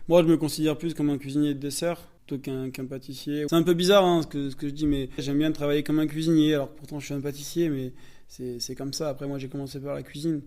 Moi, je me considère plus comme un cuisinier de dessert plutôt qu'un pâtissier. C'est un peu bizarre ce que je dis, mais j'aime bien travailler comme un cuisinier. Alors pourtant, je suis un pâtissier, mais c'est comme ça. Après, moi, j'ai commencé par la cuisine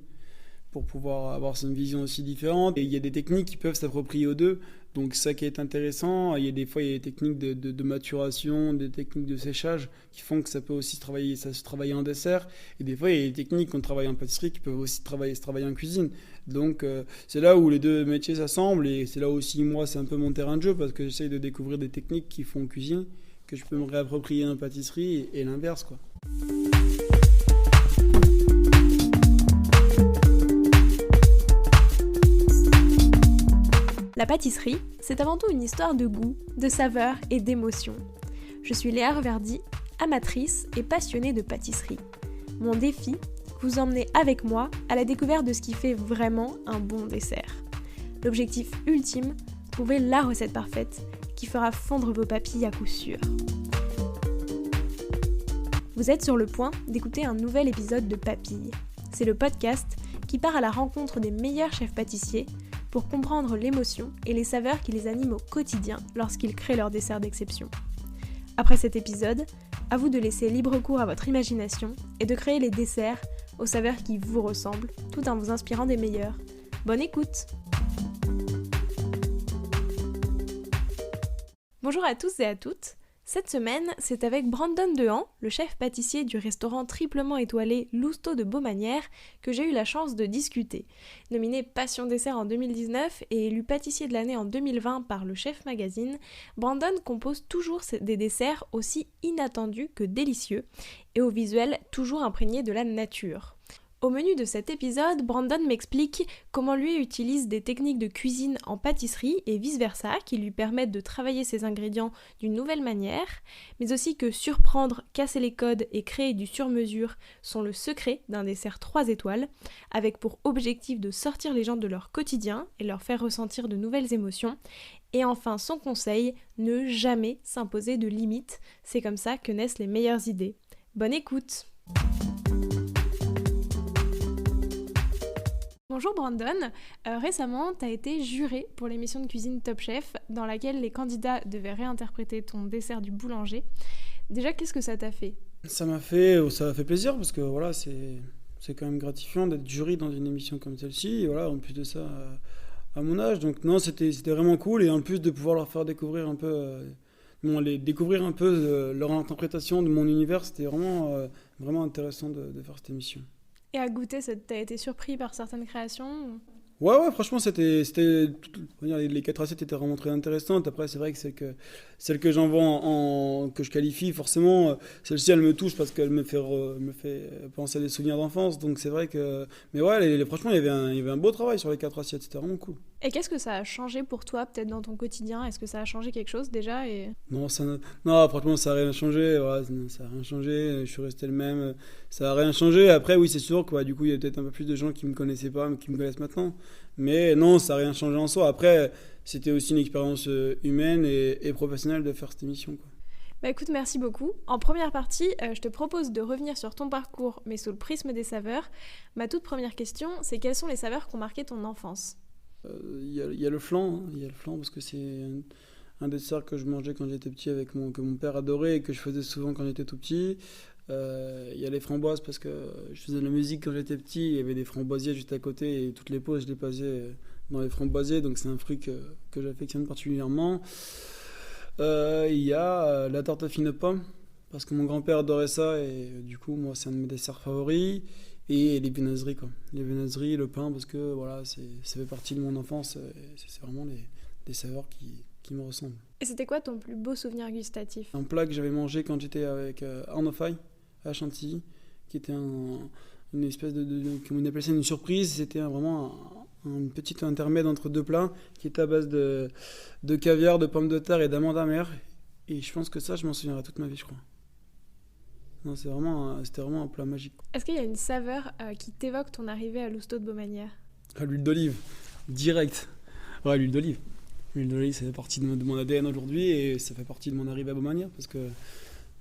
pour pouvoir avoir une vision aussi différente. Et il y a des techniques qui peuvent s'approprier aux deux. Donc ça qui est intéressant, il y a des fois il y a des techniques de maturation, des techniques de séchage qui font que ça peut aussi se travailler en dessert. Et des fois il y a des techniques qu'on travaille en pâtisserie qui peuvent aussi se travailler en cuisine. Donc c'est là où les deux métiers s'assemblent et c'est là aussi moi c'est un peu mon terrain de jeu parce que j'essaye de découvrir des techniques qui font cuisine que je peux me réapproprier en pâtisserie et l'inverse quoi. La pâtisserie, c'est avant tout une histoire de goût, de saveur et d'émotion. Je suis Léa Reverdy, amatrice et passionnée de pâtisserie. Mon défi, vous emmener avec moi à la découverte de ce qui fait vraiment un bon dessert. L'objectif ultime, trouver la recette parfaite qui fera fondre vos papilles à coup sûr. Vous êtes sur le point d'écouter un nouvel épisode de Papilles. C'est le podcast qui part à la rencontre des meilleurs chefs pâtissiers pour comprendre l'émotion et les saveurs qui les animent au quotidien lorsqu'ils créent leur dessert d'exception. Après cet épisode, à vous de laisser libre cours à votre imagination et de créer les desserts aux saveurs qui vous ressemblent, tout en vous inspirant des meilleurs. Bonne écoute! Bonjour à tous et à toutes. Cette semaine, c'est avec Brandon Dehan, le chef pâtissier du restaurant triplement étoilé Lousteau de Baumanière, que j'ai eu la chance de discuter. Nominé Passion Dessert en 2019 et élu pâtissier de l'année en 2020 par le Chef Magazine, Brandon compose toujours des desserts aussi inattendus que délicieux et au visuel toujours imprégné de la nature. Au menu de cet épisode, Brandon m'explique comment lui utilise des techniques de cuisine en pâtisserie et vice-versa qui lui permettent de travailler ses ingrédients d'une nouvelle manière, mais aussi que surprendre, casser les codes et créer du sur-mesure sont le secret d'un dessert 3 étoiles, avec pour objectif de sortir les gens de leur quotidien et leur faire ressentir de nouvelles émotions. Et enfin, son conseil, ne jamais s'imposer de limites, c'est comme ça que naissent les meilleures idées. Bonne écoute! Bonjour Brandon, récemment tu as été juré pour l'émission de cuisine Top Chef dans laquelle les candidats devaient réinterpréter ton dessert du boulanger. Déjà, qu'est-ce que ça t'a fait ? Ça m'a fait plaisir parce que voilà, c'est quand même gratifiant d'être jury dans une émission comme celle-ci et voilà, en plus de ça à mon âge. Donc non, c'était vraiment cool et en plus de pouvoir leur faire découvrir un peu leur interprétation de mon univers, c'était vraiment intéressant de faire cette émission. Et à goûter, t'as été surpris par certaines créations ? Ouais, franchement, les 4 assiettes étaient vraiment très intéressantes. Après, c'est vrai que celle que j'envoie que je qualifie, forcément, celle-ci, elle me touche parce qu'elle me fait penser à des souvenirs d'enfance. Donc, c'est vrai que. Mais ouais, franchement, il y avait un beau travail sur les 4 assiettes. C'était vraiment cool. Et qu'est-ce que ça a changé pour toi, peut-être dans ton quotidien ? Est-ce que ça a changé quelque chose déjà Non, franchement, ça n'a rien changé. Voilà, ça n'a rien changé. Je suis resté le même. Ça n'a rien changé. Après, oui, c'est sûr que du coup, il y a peut-être un peu plus de gens qui ne me connaissaient pas, mais qui me connaissent maintenant. Mais non, ça n'a rien changé en soi. Après, c'était aussi une expérience humaine et professionnelle de faire cette émission, quoi. Bah écoute, merci beaucoup. En première partie, je te propose de revenir sur ton parcours, mais sous le prisme des saveurs. Ma toute première question, c'est quelles sont les saveurs qui ont marqué ton enfance ? Il y a le flan, il y a le flan parce que c'est un dessert que je mangeais quand j'étais petit que mon père adorait et que je faisais souvent quand j'étais tout petit. Il y a les framboises parce que je faisais de la musique quand j'étais petit, il y avait des framboisiers juste à côté et toutes les pauses je les passais dans les framboisiers, donc c'est un fruit que j'affectionne particulièrement. Il y a la tarte fine aux pommes parce que mon grand-père adorait ça et du coup moi c'est un de mes desserts favoris. Et les viennoiseries, quoi. Les viennoiseries, le pain, parce que voilà, ça fait partie de mon enfance. C'est vraiment des saveurs qui me ressemblent. Et c'était quoi ton plus beau souvenir gustatif ? Un plat que j'avais mangé quand j'étais avec Arnaud Faye à Chantilly, qui était une espèce comme on appelait ça, une surprise. C'était vraiment un petit intermède entre deux plats, qui était à base de caviar, de pommes de terre et d'amandes amères. Et je pense que ça, je m'en souviendrai toute ma vie, je crois. Non, c'était vraiment un plat magique. Est-ce qu'il y a une saveur qui t'évoque ton arrivée à Lousteau de Baumanière ? L'huile d'olive, direct. Ouais, l'huile d'olive. L'huile d'olive, ça fait partie de mon ADN aujourd'hui et ça fait partie de mon arrivée à Baumanière parce que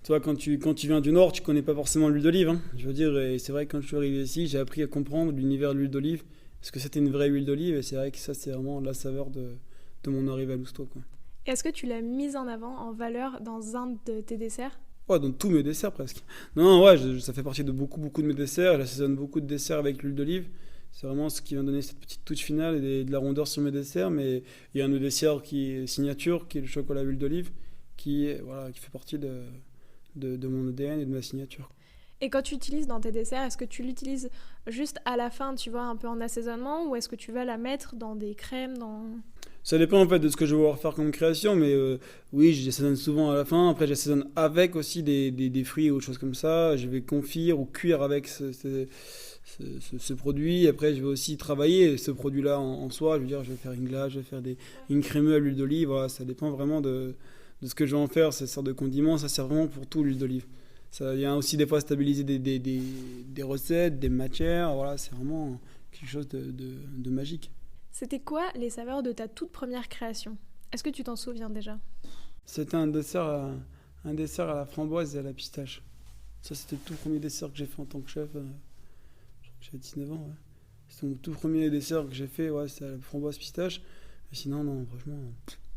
toi, quand tu viens du Nord, tu connais pas forcément l'huile d'olive. Hein. Je veux dire, et c'est vrai que quand je suis arrivé ici, j'ai appris à comprendre l'univers de l'huile d'olive parce que c'était une vraie huile d'olive et c'est vrai que ça, c'est vraiment la saveur de de mon arrivée à Lousteau, quoi. Est-ce que tu l'as mise en avant, en valeur, dans un de tes desserts? Ouais, dans tous mes desserts presque. Non, ouais, ça fait partie de beaucoup de mes desserts. J'assaisonne beaucoup de desserts avec l'huile d'olive. C'est vraiment ce qui va donner cette petite touche finale et de la rondeur sur mes desserts. Mais il y a un de mes desserts qui est signature, qui est le chocolat à l'huile d'olive, qui fait partie de mon ADN et de ma signature. Et quand tu utilises dans tes desserts, est-ce que tu l'utilises juste à la fin, tu vois, un peu en assaisonnement, ou est-ce que tu vas la mettre dans des crèmes, Ça dépend en fait de ce que je vais vouloir faire comme création, mais oui, j'assaisonne souvent à la fin. Après, j'assaisonne avec aussi des fruits ou autre choses comme ça. Je vais confire ou cuire avec ce produit. Après, je vais aussi travailler ce produit-là en soi. Je veux dire, je vais faire une glace, je vais faire une crémeuse à l'huile d'olive. Voilà, ça dépend vraiment de ce que je vais en faire. Cette sorte de condiment, ça sert vraiment pour tout, l'huile d'olive. Ça vient aussi des fois stabiliser des recettes, des matières. Voilà, c'est vraiment quelque chose de magique. C'était quoi les saveurs de ta toute première création? Est-ce que tu t'en souviens déjà? C'était un dessert à la framboise et à la pistache. Ça, c'était le tout premier dessert que j'ai fait en tant que chef. Je crois que j'avais 19 ans. Ouais. C'était mon tout premier dessert que j'ai fait. Ouais, c'était à la framboise pistache. Mais sinon, non, franchement,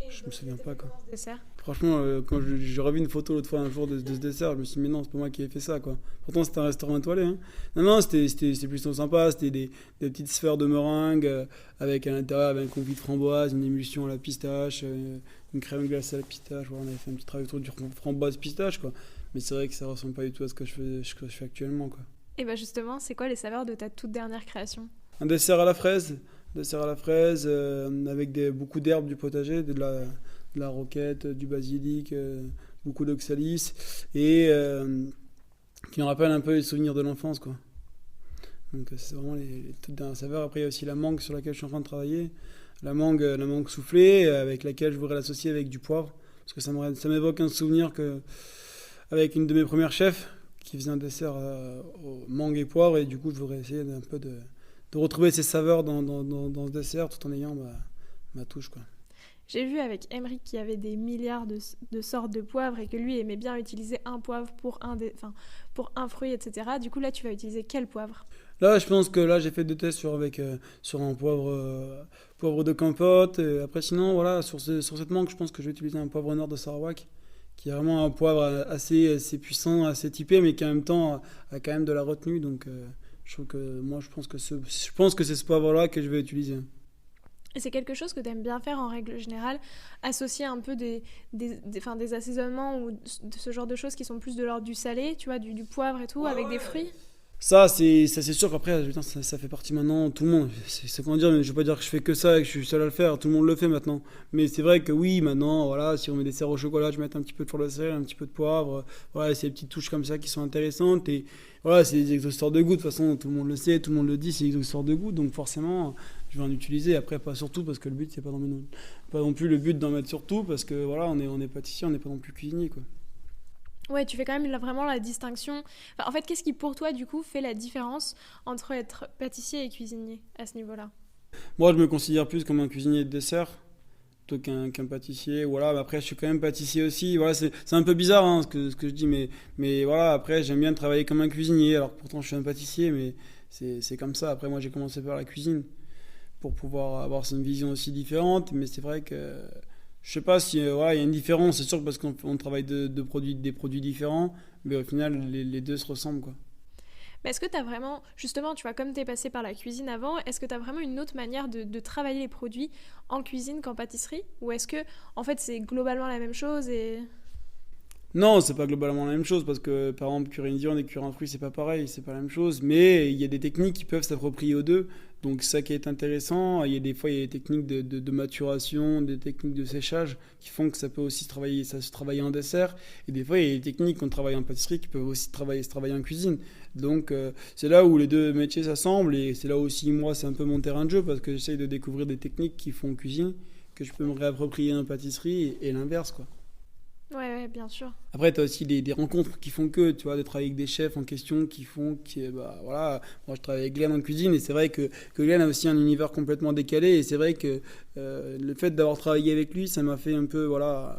je me souviens pas, quoi. Dessert. Franchement, quand j'ai revu une photo l'autre fois un jour de ce dessert, je me suis dit, mais non, c'est pas moi qui ai fait ça, quoi. Pourtant, c'était un restaurant étoilé. Hein. Non, c'était plutôt sympa. C'était des petites sphères de meringue avec à l'intérieur avec un confit de framboise, une émulsion à la pistache, une crème glacée à la pistache. Voilà, on avait fait un petit travail autour du framboise pistache, quoi. Mais c'est vrai que ça ressemble pas du tout à ce que je fais actuellement, quoi. Et bah justement, c'est quoi les saveurs de ta toute dernière création? Un dessert à la fraise. Avec beaucoup d'herbes du potager, de la roquette, du basilic, beaucoup d'oxalis et qui nous rappelle un peu les souvenirs de l'enfance, quoi. Donc c'est vraiment les toutes dernières saveurs. Après il y a aussi la mangue sur laquelle je suis en train de travailler, la mangue soufflée avec laquelle je voudrais l'associer avec du poivre parce que ça m'évoque un souvenir avec une de mes premières chefs qui faisait un dessert aux mangue et poivre et du coup je voudrais essayer un peu de retrouver ces saveurs dans ce dessert tout en ayant ma touche, quoi. J'ai vu avec Emeric qu'il y avait des milliards de sortes de poivres et que lui aimait bien utiliser un poivre pour un fruit, etc. Du coup, là, tu vas utiliser quel poivre? Là, je pense que là, j'ai fait 2 tests sur un poivre de Campote. Et après, sinon, voilà, sur cette mangue, je pense que je vais utiliser un poivre noir de Sarawak, qui est vraiment un poivre assez puissant, assez typé, mais qui en même temps a quand même de la retenue. Donc, je pense que c'est ce poivre-là que je vais utiliser. Et c'est quelque chose que tu aimes bien faire en règle générale, associer un peu des assaisonnements ou de ce genre de choses qui sont plus de l'ordre du salé, tu vois, du poivre et tout, avec des fruits. Ça, c'est sûr qu'après, putain, ça fait partie maintenant, tout le monde. C'est comment dire, mais je veux pas dire que je fais que ça et que je suis seul à le faire, tout le monde le fait maintenant. Mais c'est vrai que oui, maintenant, voilà, si on met des desserts au chocolat, je mets un petit peu de fleur de sel, un petit peu de poivre. Voilà, c'est des petites touches comme ça qui sont intéressantes. Et voilà, c'est des exhausteurs de goût. De toute façon, tout le monde le sait, tout le monde le dit, c'est des exhausteurs de goût. Donc forcément, je vais en utiliser. Après, pas surtout parce que le but, c'est pas non plus le but d'en mettre surtout parce que voilà, on est pâtissier, on n'est pas non plus cuisinier, quoi. Ouais, tu fais quand même vraiment la distinction. Enfin, en fait, qu'est-ce qui pour toi, du coup, fait la différence entre être pâtissier et cuisinier à ce niveau-là? Moi, je me considère plus comme un cuisinier de dessert plutôt qu'un pâtissier. Voilà, mais après, je suis quand même pâtissier aussi. Voilà, c'est un peu bizarre hein, ce que je dis, mais voilà, après, j'aime bien travailler comme un cuisinier. Alors pourtant, je suis un pâtissier, mais c'est comme ça. Après, moi, j'ai commencé par la cuisine pour pouvoir avoir une vision aussi différente. Mais c'est vrai que je sais pas si voilà, il y a une différence. C'est sûr que parce qu'on travaille des produits différents, mais au final, les deux se ressemblent, quoi. Mais est-ce que tu as vraiment, justement, tu vois, comme tu es passé par la cuisine avant, est-ce que tu as vraiment une autre manière de travailler les produits en cuisine qu'en pâtisserie? Ou est-ce que, en fait, c'est globalement la même chose et... Non, c'est pas globalement la même chose parce que par exemple cuire une viande et cuire un fruit c'est pas pareil, c'est pas la même chose. Mais il y a des techniques qui peuvent s'approprier aux deux. Donc ça qui est intéressant, il y a des fois il y a des techniques de maturation, des techniques de séchage qui font que ça peut aussi se travailler en dessert. Et des fois il y a des techniques qu'on travaille en pâtisserie qui peuvent aussi se travailler en cuisine. Donc c'est là où les deux métiers s'assemblent et c'est là aussi moi c'est un peu mon terrain de jeu parce que j'essaye de découvrir des techniques qui font en cuisine que je peux me réapproprier en pâtisserie et l'inverse, quoi. Ouais, bien sûr. Après, tu as aussi des rencontres qui font que, tu vois, de travailler avec des chefs en question bah, voilà. Moi, je travaille avec Glenn en cuisine et c'est vrai que Glenn a aussi un univers complètement décalé et c'est vrai que le fait d'avoir travaillé avec lui, ça m'a fait un peu, voilà,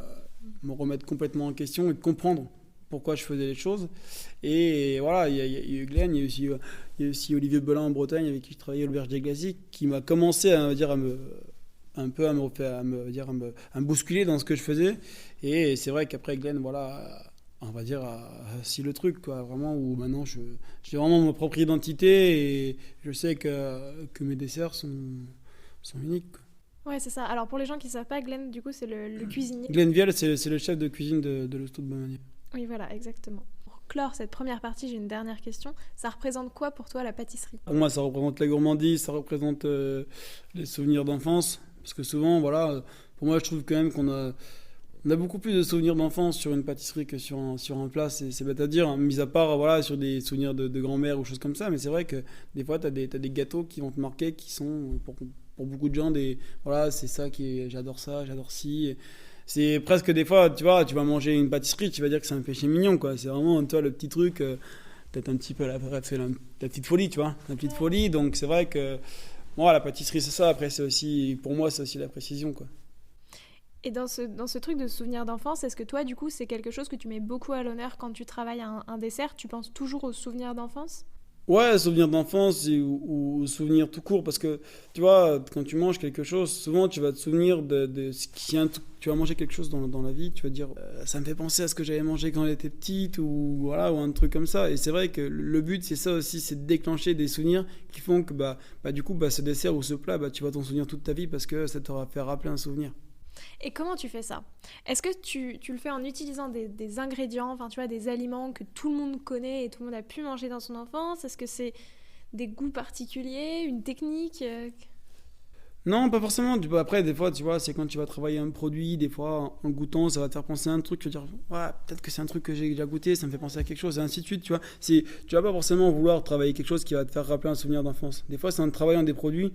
me remettre complètement en question et de comprendre pourquoi je faisais les choses. Et voilà, il y a eu Glenn, il y a aussi Olivier Belin en Bretagne avec qui je travaillais à l'Auberge des Glacis qui m'a commencé à me un peu à me bousculer dans ce que je faisais. Et c'est vrai qu'après Glenn, voilà, on va dire, a scie le truc, quoi, vraiment, où maintenant j'ai vraiment ma propre identité et je sais que mes desserts sont uniques, quoi. Ouais, c'est ça. Alors pour les gens qui ne savent pas, Glenn, du coup, c'est le cuisinier. Glenn Vielle, c'est le chef de cuisine de l'Hosto de Beaumanière. Oui, voilà, exactement. Pour clore cette première partie, j'ai une dernière question. Ça représente quoi pour toi la pâtisserie ? Pour moi, ça représente la gourmandise, ça représente les souvenirs d'enfance. Parce que souvent, voilà, pour moi, je trouve quand même on a beaucoup plus de souvenirs d'enfance sur une pâtisserie que sur un plat. C'est bête à dire, hein, mis à part voilà, sur des souvenirs de grand-mère ou choses comme ça. Mais c'est vrai que des fois, t'as des gâteaux qui vont te marquer, qui sont, pour beaucoup de gens, voilà, c'est ça j'adore ça, j'adore ci. C'est presque des fois, tu vois, tu vas manger une pâtisserie, tu vas dire que c'est un péché mignon, quoi. C'est vraiment, toi, le petit truc, peut-être un petit peu la petite folie, tu vois, la petite folie. Donc c'est vrai que, moi, la pâtisserie, c'est ça. Après, pour moi, c'est aussi la précision, quoi. Et dans ce truc de souvenir d'enfance, est-ce que toi, du coup, c'est quelque chose que tu mets beaucoup à l'honneur quand tu travailles un dessert ? Tu penses toujours aux souvenirs d'enfance ? Ouais, souvenir d'enfance ou souvenir tout court, parce que tu vois, quand tu manges quelque chose, souvent tu vas te souvenir de ce tu vas manger quelque chose dans la vie, tu vas dire ça me fait penser à ce que j'avais mangé quand j'étais petite ou voilà, ou un truc comme ça. Et c'est vrai que le but c'est ça aussi, c'est de déclencher des souvenirs qui font que du coup ce dessert ou ce plat, tu vas t'en souvenir toute ta vie parce que ça t'aura fait rappeler un souvenir. Et comment tu fais ça ? Est-ce que tu le fais en utilisant des ingrédients, enfin tu vois, des aliments que tout le monde connaît et tout le monde a pu manger dans son enfance ? Est-ce que c'est des goûts particuliers, une technique ? Non, pas forcément. Après, des fois, tu vois, c'est quand tu vas travailler un produit, des fois, en goûtant, ça va te faire penser à un truc. Tu vas dire, ouais, peut-être que c'est un truc que j'ai déjà goûté, ça me fait penser à quelque chose, et ainsi de suite, tu vois. Tu vas pas forcément vouloir travailler quelque chose qui va te faire rappeler un souvenir d'enfance. Des fois, c'est en travaillant des produits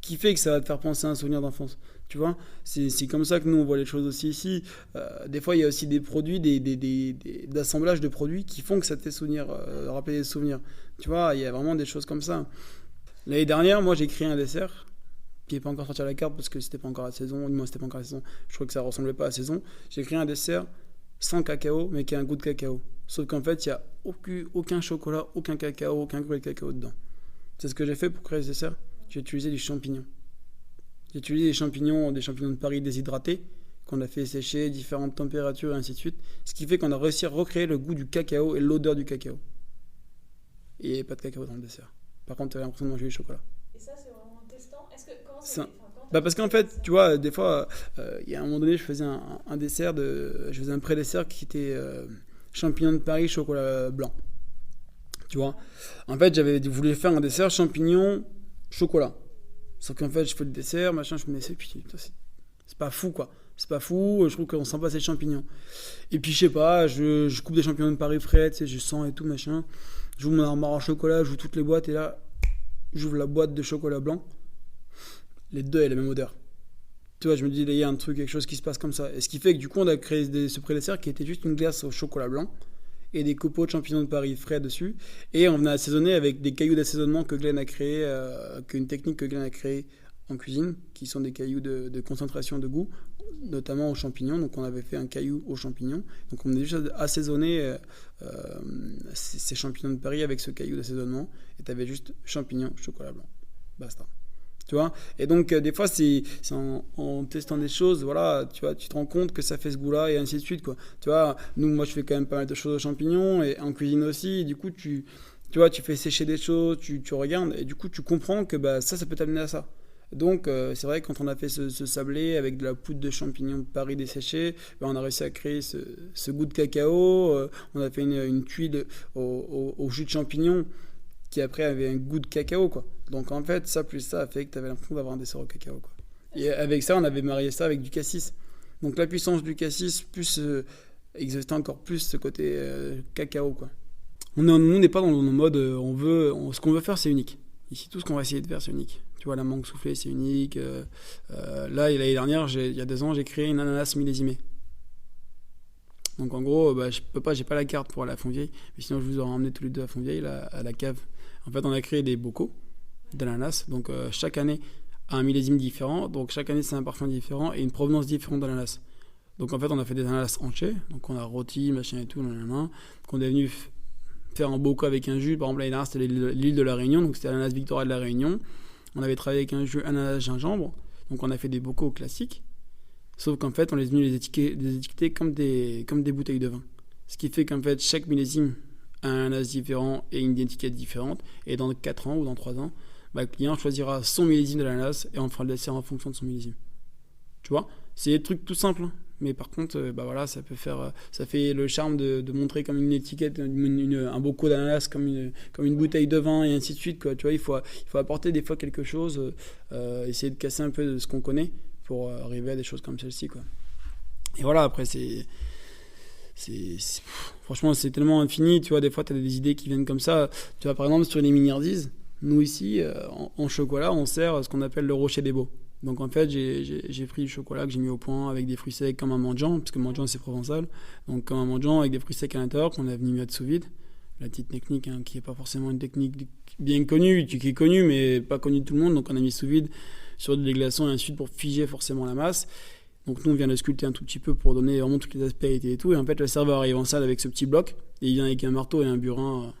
qui fait que ça va te faire penser à un souvenir d'enfance. Tu vois, c'est comme ça que nous, on voit les choses aussi ici. Des fois, il y a aussi des produits, d'assemblages de produits qui font que ça te fait rappeler des souvenirs. Tu vois, il y a vraiment des choses comme ça. L'année dernière, moi, j'ai créé un dessert qui n'est pas encore sorti à la carte parce que c'était pas encore la saison. Du moins, c'était pas encore la saison. Je crois que ça ressemblait pas à la saison. J'ai créé un dessert sans cacao, mais qui a un goût de cacao. Sauf qu'en fait, il n'y a aucun chocolat, aucun cacao, aucun goût de cacao dedans. C'est ce que j'ai fait pour créer ce dessert. J'ai utilisé des champignons. J'ai utilisé des champignons de Paris déshydratés qu'on a fait sécher, différentes températures et ainsi de suite. Ce qui fait qu'on a réussi à recréer le goût du cacao et l'odeur du cacao. Et il n'y avait pas de cacao dans le dessert. Par contre, tu avais l'impression de manger du chocolat. Et ça, c'est vraiment en testant. Comment ça parce qu'en fait, tu vois, des fois, il y a un moment donné, je faisais un dessert, je faisais un pré-dessert qui était champignons de Paris, chocolat blanc. Tu vois, en fait, j'avais voulu faire un dessert champignons, chocolat. Sauf qu'en fait, je fais le dessert, machin, je me dis, puis c'est pas fou, quoi. C'est pas fou, je trouve qu'on sent pas ces champignons. Et puis, je sais pas, je coupe des champignons de Paris frais, tu sais, je sens et tout, machin. J'ouvre mon armoire en chocolat, j'ouvre toutes les boîtes, et là, j'ouvre la boîte de chocolat blanc. Les deux aient la même odeur. Tu vois, je me dis, il y a un truc, quelque chose qui se passe comme ça. Et ce qui fait que du coup, on a créé ce pré-dessert qui était juste une glace au chocolat blanc et des copeaux de champignons de Paris frais dessus. Et on venait assaisonner avec des cailloux d'assaisonnement que Glenn a créé, une technique que Glenn a créée en cuisine, qui sont des cailloux de concentration de goût, notamment aux champignons. Donc on avait fait un caillou aux champignons. Donc on a juste assaisonné ces champignons de Paris avec ce caillou d'assaisonnement. Et tu avais juste champignons, chocolat blanc. Basta. Tu vois, et donc des fois c'est en testant des choses, voilà, tu vois, tu te rends compte que ça fait ce goût-là et ainsi de suite, quoi. Tu vois, moi je fais quand même pas mal de choses aux champignons et en cuisine aussi, et du coup tu vois, tu fais sécher des choses, tu regardes et du coup tu comprends que ça peut t'amener à ça. Donc c'est vrai que quand on a fait ce sablé avec de la poudre de champignons de Paris desséchée, on a réussi à créer ce goût de cacao. On a fait une tuile au jus de champignons qui après avait un goût de cacao, quoi. Donc en fait, ça plus ça a fait que tu avais l'impression d'avoir un dessert au cacao, quoi. Et avec ça, on avait marié ça avec du cassis. Donc la puissance du cassis plus exerçait encore plus ce côté cacao, quoi. On n'est pas dans le mode ce qu'on veut faire, c'est unique. Ici, tout ce qu'on va essayer de faire, c'est unique. Tu vois, la mangue soufflée, c'est unique. Là, l'année dernière, il y a 2 ans, j'ai créé une ananas millésimée. Donc en gros, j'ai pas la carte pour aller à Fontvieille, mais sinon je vous aurais emmené tous les deux à Fontvieille, à la cave. En fait, on a créé des bocaux d'ananas, donc chaque année a un millésime différent, donc chaque année c'est un parfum différent et une provenance différente d'ananas. Donc en fait, on a fait des ananas entiers, donc on a rôti, machin et tout, donc on est venu faire un bocaux avec un jus. Par exemple, l'année dernière, c'était l'île de la Réunion, donc c'était l'ananas Victoria de la Réunion. On avait travaillé avec un jus ananas gingembre, Donc on a fait des bocaux classiques, sauf qu'en fait on les a mis les étiqueter comme des bouteilles de vin. Ce qui fait qu'en fait chaque millésime a un ananas différent et une étiquette différente. Et dans 4 ans ou dans 3 ans, le client choisira son millésime de l'ananas et on fera le dessert en fonction de son millésime. Tu vois, c'est des trucs tout simples. Mais par contre, ça fait le charme de montrer comme une étiquette, un bocaux d'ananas comme une bouteille de vin et ainsi de suite, quoi. Tu vois, il faut apporter des fois quelque chose, essayer de casser un peu de ce qu'on connaît pour arriver à des choses comme celle-ci, quoi. Et voilà, après franchement, c'est tellement infini. Tu vois, des fois, tu as des idées qui viennent comme ça. Tu vois, par exemple, sur les miniardises, nous ici, en chocolat, on sert ce qu'on appelle le rocher des beaux. Donc en fait, j'ai pris du chocolat que j'ai mis au point avec des fruits secs comme un mendiant, parce que mendiant c'est provençal. Donc comme un mendiant avec des fruits secs à l'intérieur qu'on a venu mettre sous vide. La petite technique qui n'est pas forcément une technique bien connue, qui est connue mais pas connue de tout le monde. Donc on a mis sous vide sur des glaçons et ensuite pour figer forcément la masse. Donc nous on vient le sculpter un tout petit peu pour donner vraiment toutes les aspérités et tout. Et en fait le serveur arrive en salle avec ce petit bloc et il vient avec un marteau et un burin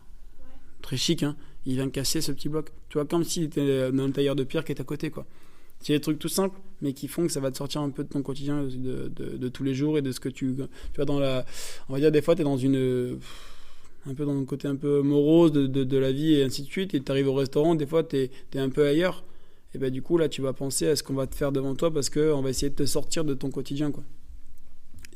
très chic. Il vient casser ce petit bloc. Tu vois, comme s'il était dans le tailleur de pierre qui est à côté, quoi. C'est des trucs tout simples, mais qui font que ça va te sortir un peu de ton quotidien de tous les jours et de ce que tu vois on va dire des fois tu es dans un peu dans le côté un peu morose de la vie et ainsi de suite, et tu arrives au restaurant, des fois tu es un peu ailleurs, et du coup là tu vas penser à ce qu'on va te faire devant toi parce qu'on va essayer de te sortir de ton quotidien, quoi.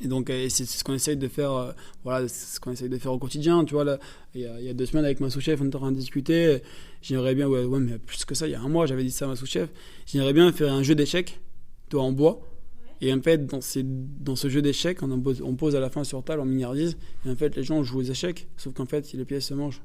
Et donc c'est ce qu'on essaye de faire, c'est ce qu'on essaye de faire au quotidien. Tu vois, là, il y a 2 semaines avec ma sous-chef, on était en train de discuter. J'aimerais bien, mais plus que ça, il y a un mois, j'avais dit ça à ma sous-chef. J'aimerais bien faire un jeu d'échecs, toi en bois. Et en fait, dans ce jeu d'échecs, on pose à la fin sur table, on miniardise. Et en fait, les gens jouent aux échecs, sauf qu'en fait, les pièces se mangent.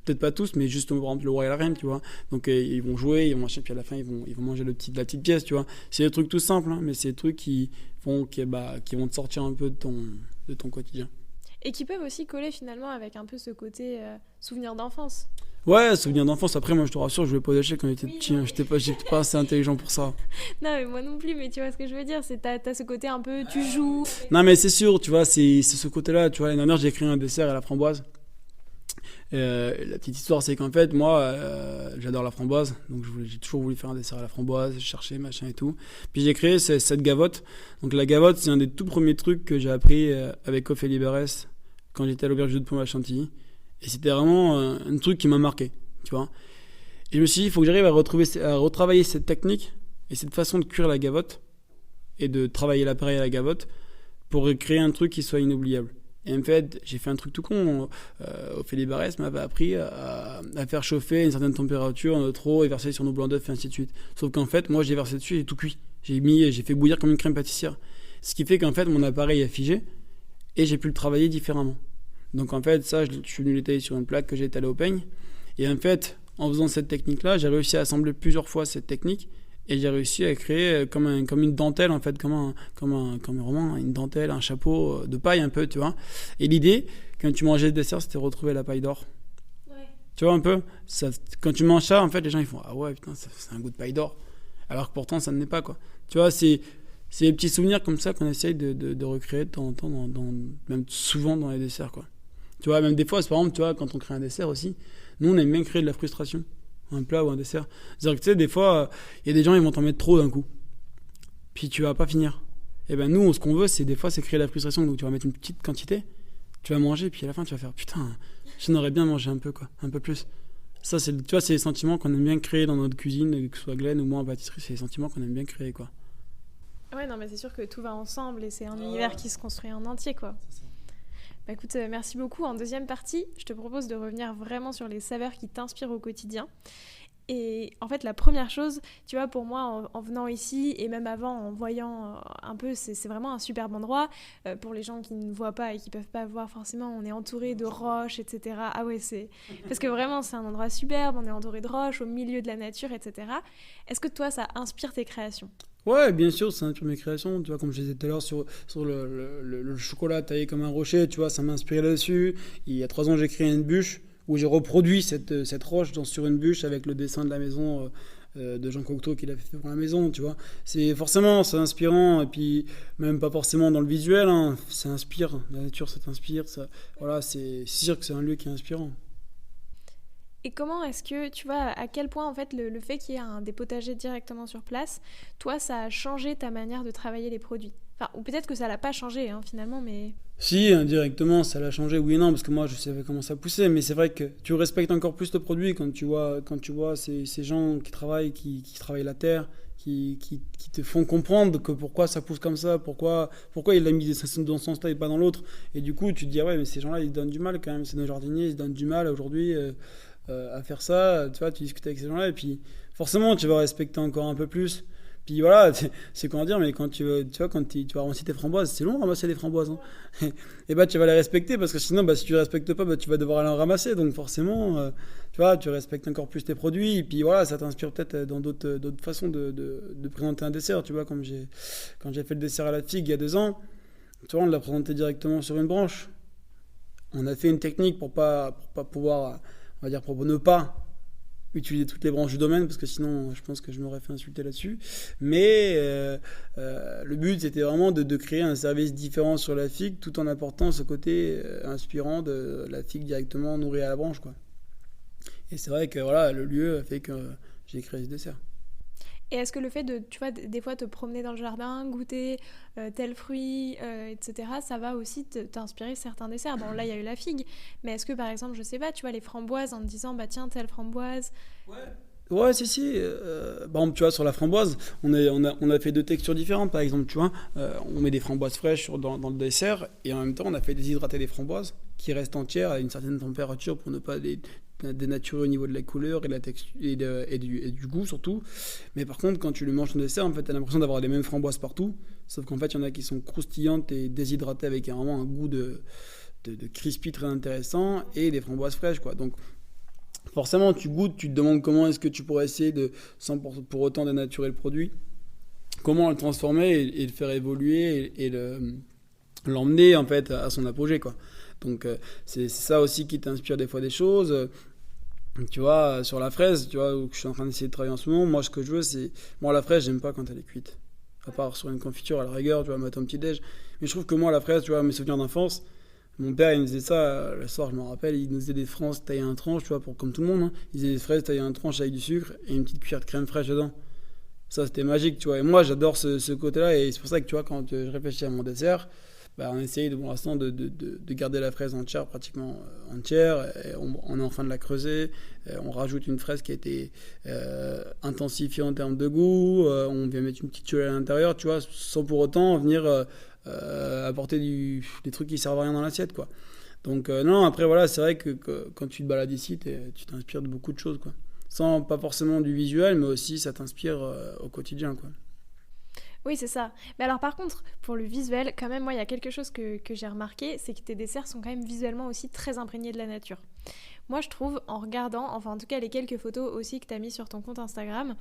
Peut-être pas tous, mais juste par exemple le roi et la reine, tu vois. Donc ils vont jouer, ils vont marcher, puis à la fin ils vont manger la petite pièce, tu vois. C'est des trucs tout simples, mais c'est des trucs qui vont te sortir un peu de ton quotidien. Et qui peuvent aussi coller finalement avec un peu ce côté souvenir d'enfance. Ouais, souvenir d'enfance. Après, moi je te rassure, je jouais pas aux échecs quand j'étais petit. J'étais pas assez intelligent pour ça. Non, mais moi non plus, mais tu vois ce que je veux dire, c'est t'as ce côté un peu, tu joues. Non, mais c'est sûr, tu vois, c'est ce côté-là. Tu vois, l'année dernière j'ai écrit un dessert à la framboise. La petite histoire, c'est qu'en fait, moi, j'adore la framboise, donc j'ai toujours voulu faire un dessert à la framboise, je cherchais machin et tout. Puis j'ai créé cette gavotte. Donc la gavotte, c'est un des tout premiers trucs que j'ai appris avec Ophélie Berès quand j'étais à l'auberge de Pomme à Chantilly. Et c'était vraiment un truc qui m'a marqué, tu vois. Et je me suis dit, il faut que j'arrive à retravailler cette technique et cette façon de cuire la gavotte et de travailler l'appareil à la gavotte pour créer un truc qui soit inoubliable. Et en fait, j'ai fait un truc tout con. Ophélie Barès m'avait appris à faire chauffer à une certaine température notre eau et verser sur nos blancs d'œufs et ainsi de suite. Sauf qu'en fait, moi, j'ai versé dessus et j'ai tout cuit. J'ai fait bouillir comme une crème pâtissière. Ce qui fait qu'en fait, mon appareil a figé et j'ai pu le travailler différemment. Donc en fait, ça, je suis venu l'étaler sur une plaque que j'ai étalée au peigne. Et en fait, en faisant cette technique-là, j'ai réussi à assembler plusieurs fois cette technique. Et j'ai réussi à créer comme une dentelle, en fait, comme vraiment une dentelle, un chapeau de paille un peu, tu vois. Et l'idée, quand tu mangeais le dessert, c'était retrouver la paille d'or. Ouais. Tu vois un peu ça, quand tu manges ça, en fait, les gens ils font « Ah ouais, putain, c'est un goût de paille d'or. » Alors que pourtant, ça ne l'est pas, quoi. Tu vois, c'est des petits souvenirs comme ça qu'on essaye de recréer de temps en temps, même souvent dans les desserts, quoi. Tu vois, même des fois, par exemple, tu vois, quand on crée un dessert aussi, nous, on aime bien créer de la frustration. Un plat ou un dessert. C'est-à-dire que tu sais, des fois, il y a des gens, ils vont t'en mettre trop d'un coup. Puis tu vas pas finir. Et ben nous, ce qu'on veut, c'est des fois, c'est créer la frustration. Donc tu vas mettre une petite quantité, tu vas manger, puis à la fin, tu vas faire putain, j'en aurais bien mangé un peu, quoi, un peu plus. Ça, tu vois, c'est les sentiments qu'on aime bien créer dans notre cuisine, que ce soit Glenn ou moi en pâtisserie, c'est les sentiments qu'on aime bien créer, quoi. Ouais, non, mais c'est sûr que tout va ensemble et c'est un univers qui se construit en entier, quoi. C'est ça. Bah écoute, merci beaucoup. En deuxième partie, je te propose de revenir vraiment sur les saveurs qui t'inspirent au quotidien. Et en fait, la première chose, tu vois, pour moi, en venant ici, et même avant, en voyant un peu, c'est vraiment un superbe endroit. Pour les gens qui ne voient pas et qui ne peuvent pas voir forcément, on est entouré de roches, etc. Ah ouais, parce que vraiment, c'est un endroit superbe, on est entouré de roches, au milieu de la nature, etc. Est-ce que toi, ça inspire tes créations ? Ouais, bien sûr, c'est inspire mes créations. Tu vois, comme je disais tout à l'heure sur le chocolat taillé comme un rocher, tu vois, ça m'a inspiré là-dessus. Il y a 3 ans, j'ai créé une bûche où j'ai reproduit cette roche sur une bûche avec le dessin de la maison de Jean Cocteau qu'il a fait pour la maison, tu vois. C'est inspirant, et puis même pas forcément dans le visuel, hein, ça inspire, la nature, ça t'inspire, ça, voilà, c'est sûr que c'est un lieu qui est inspirant. Et comment est-ce que, tu vois, à quel point en fait le fait qu'il y ait des potagers directement sur place, toi, ça a changé ta manière de travailler les produits? Enfin, ou peut-être que ça l'a pas changé finalement, mais... Si, indirectement, ça l'a changé, oui et non, parce que moi, je savais comment ça poussait, mais c'est vrai que tu respectes encore plus le produit quand tu vois ces gens qui travaillent, qui travaillent la terre, qui te font comprendre que pourquoi ça pousse comme ça, pourquoi il l'a mis dans ce sens-là et pas dans l'autre. Et du coup, tu te dis, ah ouais, mais ces gens-là, ils se donnent du mal quand même, c'est nos jardiniers, ils se donnent du mal aujourd'hui à faire ça, tu vois, tu discutes avec ces gens-là, et puis forcément, tu vas respecter encore un peu plus. Puis voilà, c'est comment dire, mais quand tu vois, quand tu vas ramasser tes framboises, c'est long de ramasser des framboises, hein. Et bah tu vas les respecter parce que sinon, bah, si tu les respectes pas, bah, tu vas devoir aller en ramasser. Donc forcément, tu vois, tu respectes encore plus tes produits. Et puis voilà, ça t'inspire peut-être dans d'autres façons de présenter un dessert. Tu vois, quand j'ai fait le dessert à la figue il y a 2 ans, tu vois, on l'a présenté directement sur une branche. On a fait une technique pour pas pouvoir, on va dire, pour ne pas utiliser toutes les branches du domaine parce que sinon je pense que je m'aurais fait insulter là-dessus, mais le but c'était vraiment de créer un service différent sur la figue tout en apportant ce côté inspirant de la figue directement nourrie à la branche, quoi. Et c'est vrai que voilà, le lieu a fait que j'ai créé ce dessert. Et est-ce que le fait de, tu vois, des fois te promener dans le jardin, goûter tel fruit, etc., ça va aussi t'inspirer certains desserts? Bon, là, il y a eu la figue, mais est-ce que, par exemple, je sais pas, tu vois, les framboises, en te disant, bah tiens, telle framboise... Ouais, si. Par exemple, tu vois, sur la framboise, on a fait 2 textures différentes. Par exemple, tu vois, on met des framboises fraîches dans le dessert et en même temps, on a fait déshydrater des framboises qui restent entières à une certaine température pour ne pas dénaturer au niveau de la couleur et, de la texture, et du goût surtout. Mais par contre, quand tu le manges en dessert, en fait, tu as l'impression d'avoir les mêmes framboises partout. Sauf qu'en fait, il y en a qui sont croustillantes et déshydratées avec vraiment un goût de crispy très intéressant et des framboises fraîches, quoi. Donc, forcément, tu goûtes, tu te demandes comment est-ce que tu pourrais essayer sans pour autant dénaturer le produit, comment le transformer et le faire évoluer et l'emmener en fait à son apogée, quoi. Donc c'est ça aussi qui t'inspire des fois des choses. Tu vois, sur la fraise, tu vois, où je suis en train d'essayer de travailler en ce moment, moi ce que je veux c'est... Moi la fraise, j'aime pas quand elle est cuite. À part sur une confiture à la rigueur, tu vois, mettre un petit déj. Mais je trouve que moi la fraise, tu vois, mes souvenirs d'enfance, mon père, il me faisait ça le soir, je me rappelle, il nous faisait des fraises taillées en tranches, tu vois, comme tout le monde, hein. Il faisait des fraises taillées en tranches avec du sucre et une petite cuillère de crème fraîche dedans. Ça, c'était magique, tu vois. Et moi, j'adore ce côté-là et c'est pour ça que, tu vois, quand je réfléchis à mon dessert, bah, on essaye pour l'instant de garder la fraise entière, pratiquement entière. Et on est en train de la creuser. On rajoute une fraise qui a été intensifiée en termes de goût. On vient mettre une petite tuile à l'intérieur, tu vois, sans pour autant venir apporter des trucs qui servent à rien dans l'assiette, quoi. Donc non, après voilà, c'est vrai que quand tu te balades ici, tu t'inspires de beaucoup de choses, quoi. Sans pas forcément du visuel, mais aussi ça t'inspire au quotidien, quoi. Oui, c'est ça. Mais alors par contre, pour le visuel, quand même, moi, il y a quelque chose que j'ai remarqué, c'est que tes desserts sont quand même visuellement aussi très imprégnés de la nature. Moi, je trouve, en regardant, enfin en tout cas les quelques photos aussi que tu as mis sur ton compte Instagram,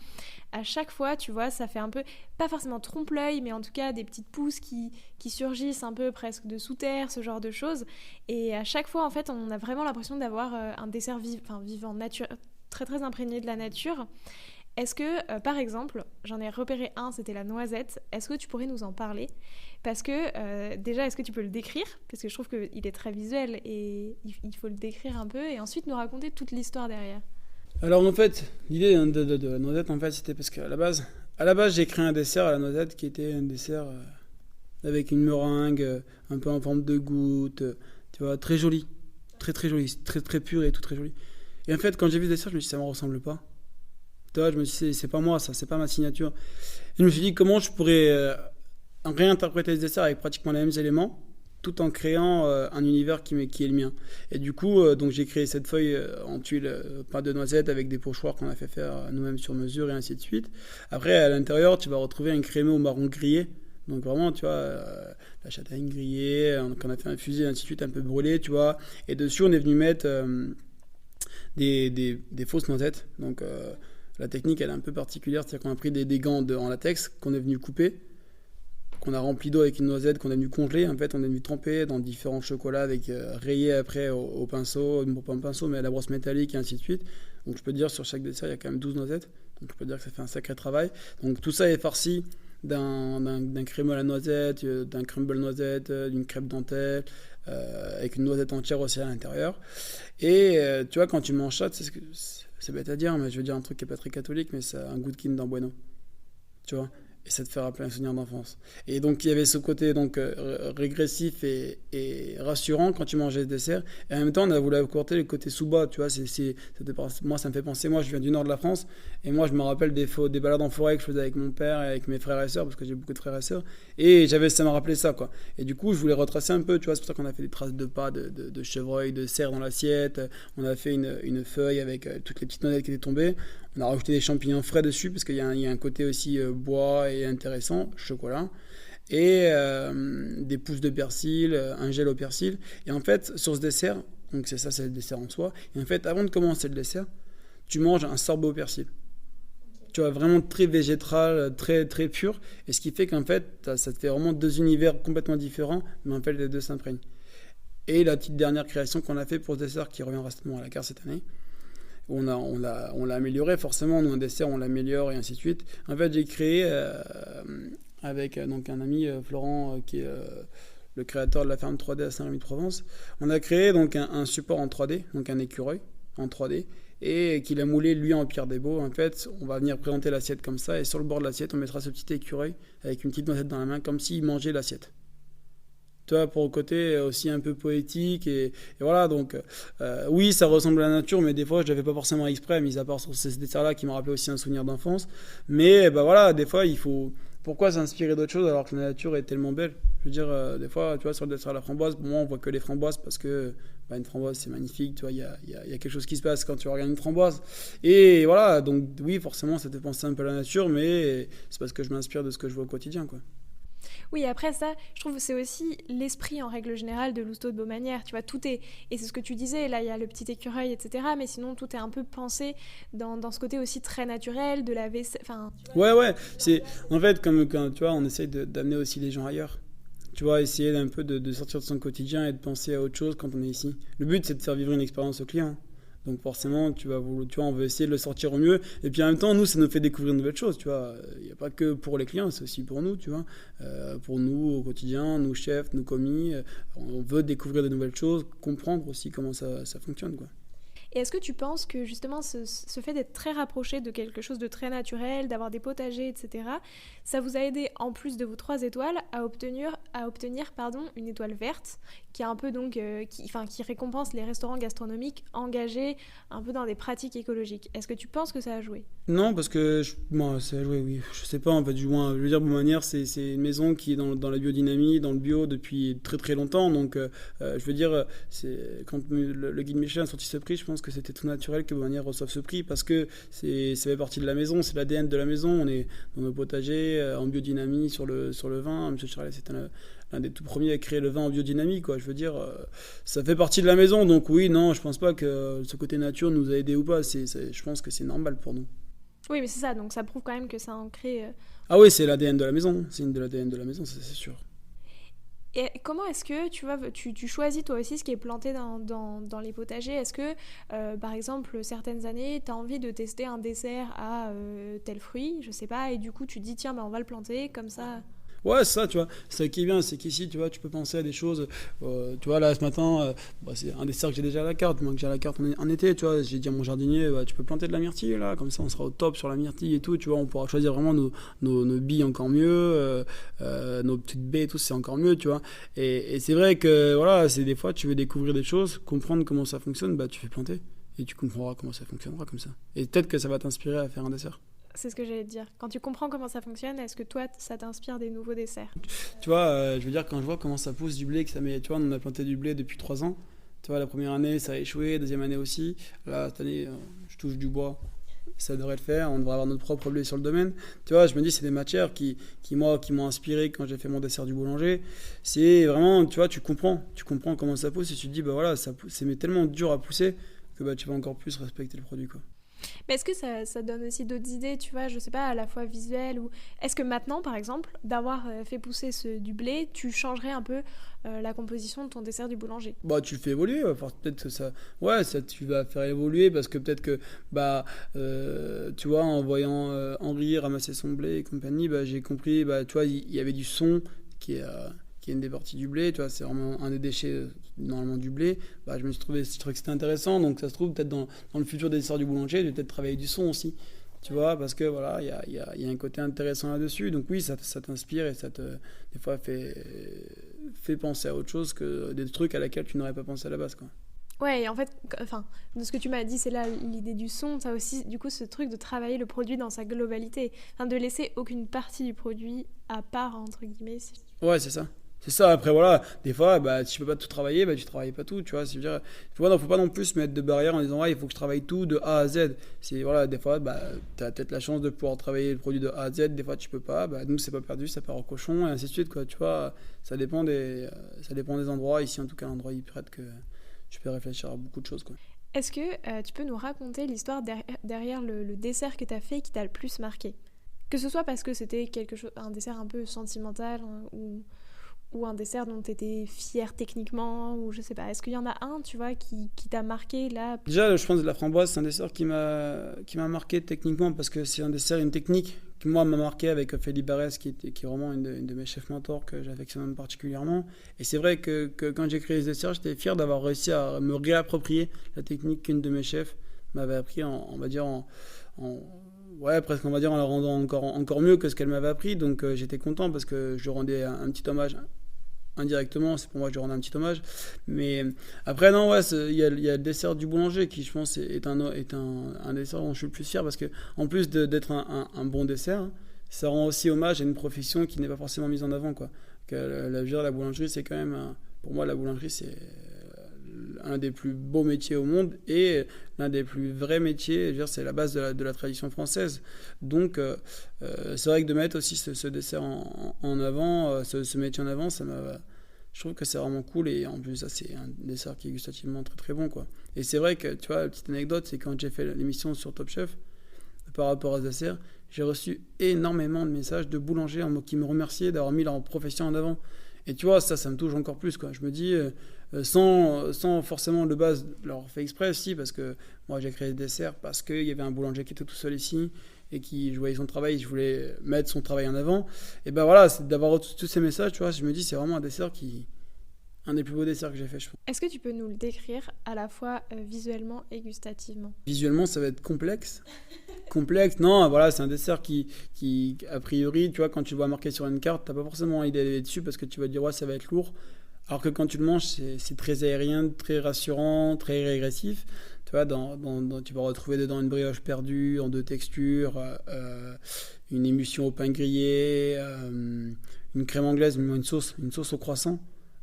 à chaque fois, tu vois, ça fait un peu, pas forcément trompe-l'œil, mais en tout cas des petites pousses qui surgissent un peu presque de sous terre, ce genre de choses. Et à chaque fois, en fait, on a vraiment l'impression d'avoir un dessert vivant, très très imprégné de la nature. Est-ce que, par exemple, j'en ai repéré un, c'était la noisette. Est-ce que tu pourrais nous en parler? Parce que, déjà, est-ce que tu peux le décrire? Parce que je trouve qu'il est très visuel et il faut le décrire un peu et ensuite nous raconter toute l'histoire derrière. Alors en fait, l'idée de la noisette, en fait, c'était parce qu'à la base, j'ai créé un dessert à la noisette qui était un dessert avec une meringue un peu en forme de goutte, tu vois, très joli, très très joli, très très pur et tout très joli. Et en fait, quand j'ai vu ce dessert, je me suis dit, ça me ressemble pas. Tu vois, je me suis dit, c'est pas moi, ça, c'est pas ma signature. Et je me suis dit, comment je pourrais réinterpréter ce dessert avec pratiquement les mêmes éléments, tout en créant un univers qui est le mien. Et du coup, donc j'ai créé cette feuille en tuile, pas de noisettes, avec des pochoirs qu'on a fait faire nous-mêmes sur mesure et ainsi de suite. Après, à l'intérieur, tu vas retrouver un crémeux au marron grillé. Donc vraiment, tu vois, la châtaigne grillée, qu'on a fait infuser, et ainsi de suite, un peu brûlé, tu vois. Et dessus, on est venu mettre des fausses noisettes. Donc la technique, elle est un peu particulière, c'est-à-dire qu'on a pris des gants en latex qu'on est venu couper, qu'on a rempli d'eau avec une noisette qu'on est venu congeler. En fait, on est venu tremper dans différents chocolats avec rayé après au pinceau, pas un pinceau, mais à la brosse métallique et ainsi de suite. Donc je peux te dire, sur chaque dessert, il y a quand même 12 noisettes. Donc je peux te dire que ça fait un sacré travail. Donc tout ça est farci d'un crémeux à la noisette, d'un crumble noisette, d'une crêpe dentelle, avec une noisette entière aussi à l'intérieur. Et tu vois, quand tu manges ça, c'est bête à dire, mais je veux dire un truc qui n'est pas très catholique, mais ça a un goût de Kinder Bueno. Tu vois, et ça te fait rappeler un souvenir d'enfance. Et donc il y avait ce côté donc régressif et rassurant quand tu mangeais ce dessert, et en même temps on a voulu apporter le côté sous-bas, tu vois, moi ça me fait penser, moi je viens du nord de la France, et moi je me rappelle des balades en forêt que je faisais avec mon père et avec mes frères et sœurs, parce que j'ai beaucoup de frères et sœurs, et ça m'a rappelé ça, quoi. Et du coup je voulais retracer un peu, tu vois, c'est pour ça qu'on a fait des traces de pas de chevreuil, de cerf dans l'assiette, on a fait une feuille avec toutes les petites noisettes qui étaient tombées. On a rajouté des champignons frais dessus parce qu'il y a un côté aussi bois et intéressant, chocolat. Et des pousses de persil, un gel au persil. Et en fait, sur ce dessert, donc c'est le dessert en soi. Et en fait, avant de commencer le dessert, tu manges un sorbet au persil. Tu vois, vraiment très végétal, très, très pur. Et ce qui fait qu'en fait, ça te fait vraiment deux univers complètement différents, mais en fait, les deux s'imprègnent. Et la petite dernière création qu'on a fait pour ce dessert, qui reviendra certainement à la carte cette année, on l'a amélioré forcément, nous un dessert on l'améliore et ainsi de suite. En fait j'ai créé avec donc un ami Florent qui est le créateur de la ferme 3D à Saint-Rémy-de-Provence, on a créé donc un support en 3D, donc un écureuil en 3D, et qu'il a moulé lui en pierre des Baux. En fait on va venir présenter l'assiette comme ça, et sur le bord de l'assiette on mettra ce petit écureuil avec une petite noisette dans la main comme s'il mangeait l'assiette. Tu vois, pour le côté aussi un peu poétique et voilà, donc oui ça ressemble à la nature, mais des fois je l'avais pas forcément exprès, mis à part sur ces dessert là qui m'ont rappelé aussi un souvenir d'enfance, mais bah voilà, des fois il faut, pourquoi s'inspirer d'autre chose alors que la nature est tellement belle. Je veux dire, des fois tu vois, sur le dessert à la framboise, pour moi on voit que les framboises parce que bah, une framboise c'est magnifique, tu vois, il y a quelque chose qui se passe quand tu regardes une framboise, et voilà, donc oui forcément ça te fait penser un peu à la nature, mais c'est parce que je m'inspire de ce que je vois au quotidien, quoi. Oui, après ça, je trouve que c'est aussi l'esprit en règle générale de Lousteau de Baumanière. Tu vois, tout est, et c'est ce que tu disais, là il y a le petit écureuil, etc. Mais sinon, tout est un peu pensé dans ce côté aussi très naturel, de la vaisselle. Enfin, Ouais, c'est en fait comme quand tu vois, on essaye d'amener aussi les gens ailleurs. Tu vois, essayer d'un peu de sortir de son quotidien et de penser à autre chose quand on est ici. Le but, c'est de faire vivre une expérience au client. Donc forcément, tu vois, on veut essayer de le sortir au mieux. Et puis en même temps, nous, ça nous fait découvrir de nouvelles choses, tu vois. Il n'y a pas que pour les clients, c'est aussi pour nous, tu vois. Pour nous, au quotidien, nous chefs, nous commis, on veut découvrir de nouvelles choses, comprendre aussi comment ça fonctionne, quoi. et est-ce que tu penses que justement ce fait d'être très rapproché de quelque chose de très naturel, d'avoir des potagers, etc., ça vous a aidé, en plus de vos 3 étoiles, à obtenir une étoile verte, qui est un peu donc, qui récompense les restaurants gastronomiques engagés un peu dans des pratiques écologiques. Est-ce que tu penses que ça a joué ? Non, parce que moi, ça a joué, oui. Je sais pas, en fait, du moins, je veux dire, de manière, c'est une maison qui est dans la biodynamie, dans le bio depuis très très longtemps. Donc, je veux dire, quand le guide Michelin a sorti ce prix, je pense que c'était tout naturel que Beaumanière reçoive ce prix parce que ça fait partie de la maison, c'est l'ADN de la maison. On est dans nos potagers, en biodynamie sur le vin. Monsieur Charlet, c'était l'un des tout premiers à créer le vin en biodynamie, quoi. Je veux dire, ça fait partie de la maison. Donc, oui, non, je pense pas que ce côté nature nous a aidés ou pas. Je pense que c'est normal pour nous. Oui, mais c'est ça, donc ça prouve quand même que ça a ancré... Ah oui, c'est l'ADN de la maison, c'est une de l'ADN de la maison, ça c'est sûr. Et comment est-ce que tu choisis toi aussi ce qui est planté dans les potagers ? Est-ce que, par exemple, certaines années, tu as envie de tester un dessert à tel fruit, je sais pas, et du coup tu dis tiens, on va le planter, comme ça... Ouais, c'est ça, tu vois. C'est ça qui est bien, c'est qu'ici, tu vois, tu peux penser à des choses. Tu vois, là, ce matin, c'est un dessert que j'ai déjà à la carte. Moi, que j'ai à la carte en été, tu vois. J'ai dit à mon jardinier, tu peux planter de la myrtille, là. Comme ça, on sera au top sur la myrtille et tout. Tu vois, on pourra choisir vraiment nos billes encore mieux, nos petites baies et tout, c'est encore mieux, tu vois. Et c'est vrai que, voilà, c'est des fois, tu veux découvrir des choses, comprendre comment ça fonctionne, tu fais planter. Et tu comprendras comment ça fonctionnera comme ça. Et peut-être que ça va t'inspirer à faire un dessert. C'est ce que j'allais te dire. Quand tu comprends comment ça fonctionne, est-ce que toi, ça t'inspire des nouveaux desserts ? Tu vois, je veux dire, quand je vois comment ça pousse du blé, que ça met, tu vois, on a planté du blé depuis 3 ans. Tu vois, la première année, ça a échoué, deuxième année aussi. Là, cette année, je touche du bois. Ça devrait le faire, on devrait avoir notre propre blé sur le domaine. Tu vois, je me dis, c'est des matières qui m'ont inspiré quand j'ai fait mon dessert du boulanger. C'est vraiment, tu vois, tu comprends comment ça pousse et tu te dis, voilà, c'est tellement dur à pousser que tu vas encore plus respecter le produit, quoi. Mais est-ce que ça donne aussi d'autres idées, tu vois, je sais pas, à la fois visuelles ou... Est-ce que maintenant, par exemple, d'avoir fait pousser du blé, tu changerais un peu la composition de ton dessert du boulanger? Bah, tu le fais évoluer, enfin, peut-être que ça, ouais, ça, tu vas faire évoluer parce que peut-être que, tu vois, en voyant Henri ramasser son blé et compagnie, j'ai compris, tu vois, il y avait du son qui est une des parties du blé, tu vois, c'est vraiment un des déchets normalement du blé. Je trouvais que c'était intéressant, donc ça se trouve peut-être dans le futur dessert du boulanger, je vais peut-être travailler du son aussi. Tu vois, parce que voilà, il y a un côté intéressant là-dessus. Donc oui, ça t'inspire et des fois, fait penser à autre chose que des trucs à laquelle tu n'aurais pas pensé à la base, quoi. Ouais, et en fait, enfin, de ce que tu m'as dit, c'est là l'idée du son, ça aussi, du coup, ce truc de travailler le produit dans sa globalité, enfin, de laisser aucune partie du produit à part, entre guillemets. Ouais, c'est ça. C'est ça, après voilà, des fois, si tu peux pas tout travailler, tu travailles pas tout, tu vois. C'est-à-dire, tu vois, non, faut pas non plus se mettre de barrière en disant, ouais, il faut que je travaille tout de A à Z. C'est, voilà, des fois, tu as peut-être la chance de pouvoir travailler le produit de A à Z, des fois tu peux pas, nous, c'est pas perdu, ça part au cochon, et ainsi de suite, quoi, tu vois. Ça dépend des endroits. Ici, en tout cas, l'endroit, il prête que tu peux réfléchir à beaucoup de choses, quoi. Est-ce que tu peux nous raconter l'histoire derrière le dessert que tu as fait qui t'a le plus marqué? Que ce soit parce que c'était un dessert un peu sentimental ou un dessert dont tu étais fière techniquement, ou je sais pas. Est-ce qu'il y en a un, tu vois, qui t'a marqué là? Déjà, je pense que la framboise, c'est un dessert qui m'a marqué techniquement parce que c'est un dessert, une technique qui, moi, m'a marqué avec Felipe Barès, qui est vraiment une de mes chefs mentors que j'affectionne particulièrement. Et c'est vrai que quand j'ai créé ce dessert, j'étais fier d'avoir réussi à me réapproprier la technique qu'une de mes chefs m'avait appris, on va dire, ouais, presque, on va dire, en la rendant encore mieux que ce qu'elle m'avait appris. Donc, j'étais content parce que je rendais un petit hommage indirectement, c'est pour moi que je rends un petit hommage. Mais après, non, ouais, il y a le dessert du boulanger qui, je pense, est un dessert dont je suis le plus fier parce que, en plus d'être un bon dessert, ça rend aussi hommage à une profession qui n'est pas forcément mise en avant, quoi. Que la boulangerie, c'est quand même, pour moi, la boulangerie, c'est un des plus beaux métiers au monde et l'un des plus vrais métiers. Je veux dire, c'est la base de la tradition française. Donc, c'est vrai que de mettre aussi ce dessert en avant, ce métier en avant, je trouve que c'est vraiment cool. Et en plus, ça, c'est un dessert qui est gustativement très très bon, quoi. Et c'est vrai que, tu vois, la petite anecdote, c'est quand j'ai fait l'émission sur Top Chef, par rapport à ce dessert, j'ai reçu énormément de messages de boulangers qui me remerciaient d'avoir mis leur profession en avant. Et tu vois, ça me touche encore plus, quoi. Je me dis, sans forcément de base leur fait exprès, si, parce que moi j'ai créé ce dessert parce qu'il y avait un boulanger qui était tout seul ici et qui, je voyais son travail, je voulais mettre son travail en avant. Et voilà, c'est d'avoir tous ces messages, tu vois, je me dis, c'est vraiment un dessert un des plus beaux desserts que j'ai fait, je pense. Est-ce que tu peux nous le décrire à la fois visuellement et gustativement? Visuellement, ça va être complexe. Complexe, non, voilà, c'est un dessert qui, a priori, tu vois, quand tu le vois marqué sur une carte, t'as pas forcément envie d'aller dessus parce que tu vas te dire, ouais, ça va être lourd. Alors que quand tu le manges, c'est très aérien, très rassurant, très régressif. Tu vois, tu vas retrouver dedans une brioche perdue en deux textures, une émulsion au pain grillé, une crème anglaise, une sauce au croissant,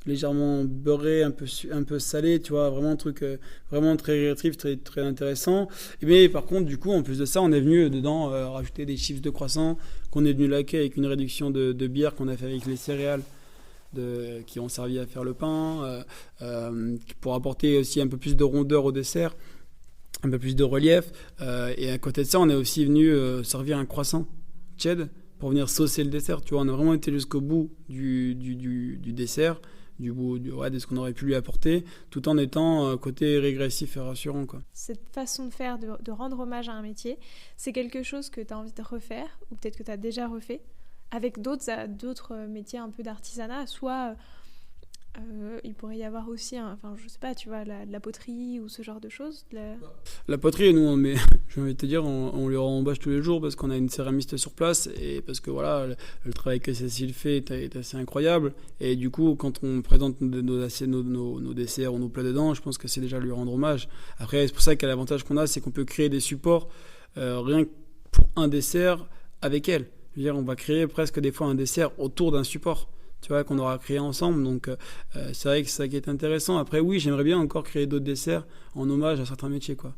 légèrement beurré, un peu salé, tu vois, vraiment un truc vraiment très régressif, très, très intéressant. Mais par contre, du coup, en plus de ça, on est venu dedans rajouter des chips de croissant qu'on est venu laquer avec une réduction de bière qu'on a fait avec les céréales qui ont servi à faire le pain, pour apporter aussi un peu plus de rondeur au dessert, un peu plus de relief. Et à côté de ça, on est aussi venu servir un croissant cheddar pour venir saucer le dessert. Tu vois, on a vraiment été jusqu'au bout du dessert, de ce qu'on aurait pu lui apporter, tout en étant côté régressif et rassurant, quoi. Cette façon de faire, de rendre hommage à un métier, c'est quelque chose que tu as envie de refaire, ou peut-être que tu as déjà refait, avec d'autres métiers un peu d'artisanat, soit il pourrait y avoir aussi, je sais pas, tu vois, la poterie ou ce genre de choses. La poterie, nous, j'ai envie de te dire, on lui rend hommage tous les jours parce qu'on a une céramiste sur place et parce que voilà, le travail que Cécile fait est assez incroyable. Et du coup, quand on présente nos desserts ou nos plats dedans, je pense que c'est déjà lui rendre hommage. Après, c'est pour ça que l'avantage qu'on a, c'est qu'on peut créer des supports rien que pour un dessert avec elle. Je veux dire, on va créer presque des fois un dessert autour d'un support, tu vois, qu'on aura créé ensemble. Donc, c'est vrai que c'est ça qui est intéressant. Après, oui, j'aimerais bien encore créer d'autres desserts en hommage à certains métiers, quoi.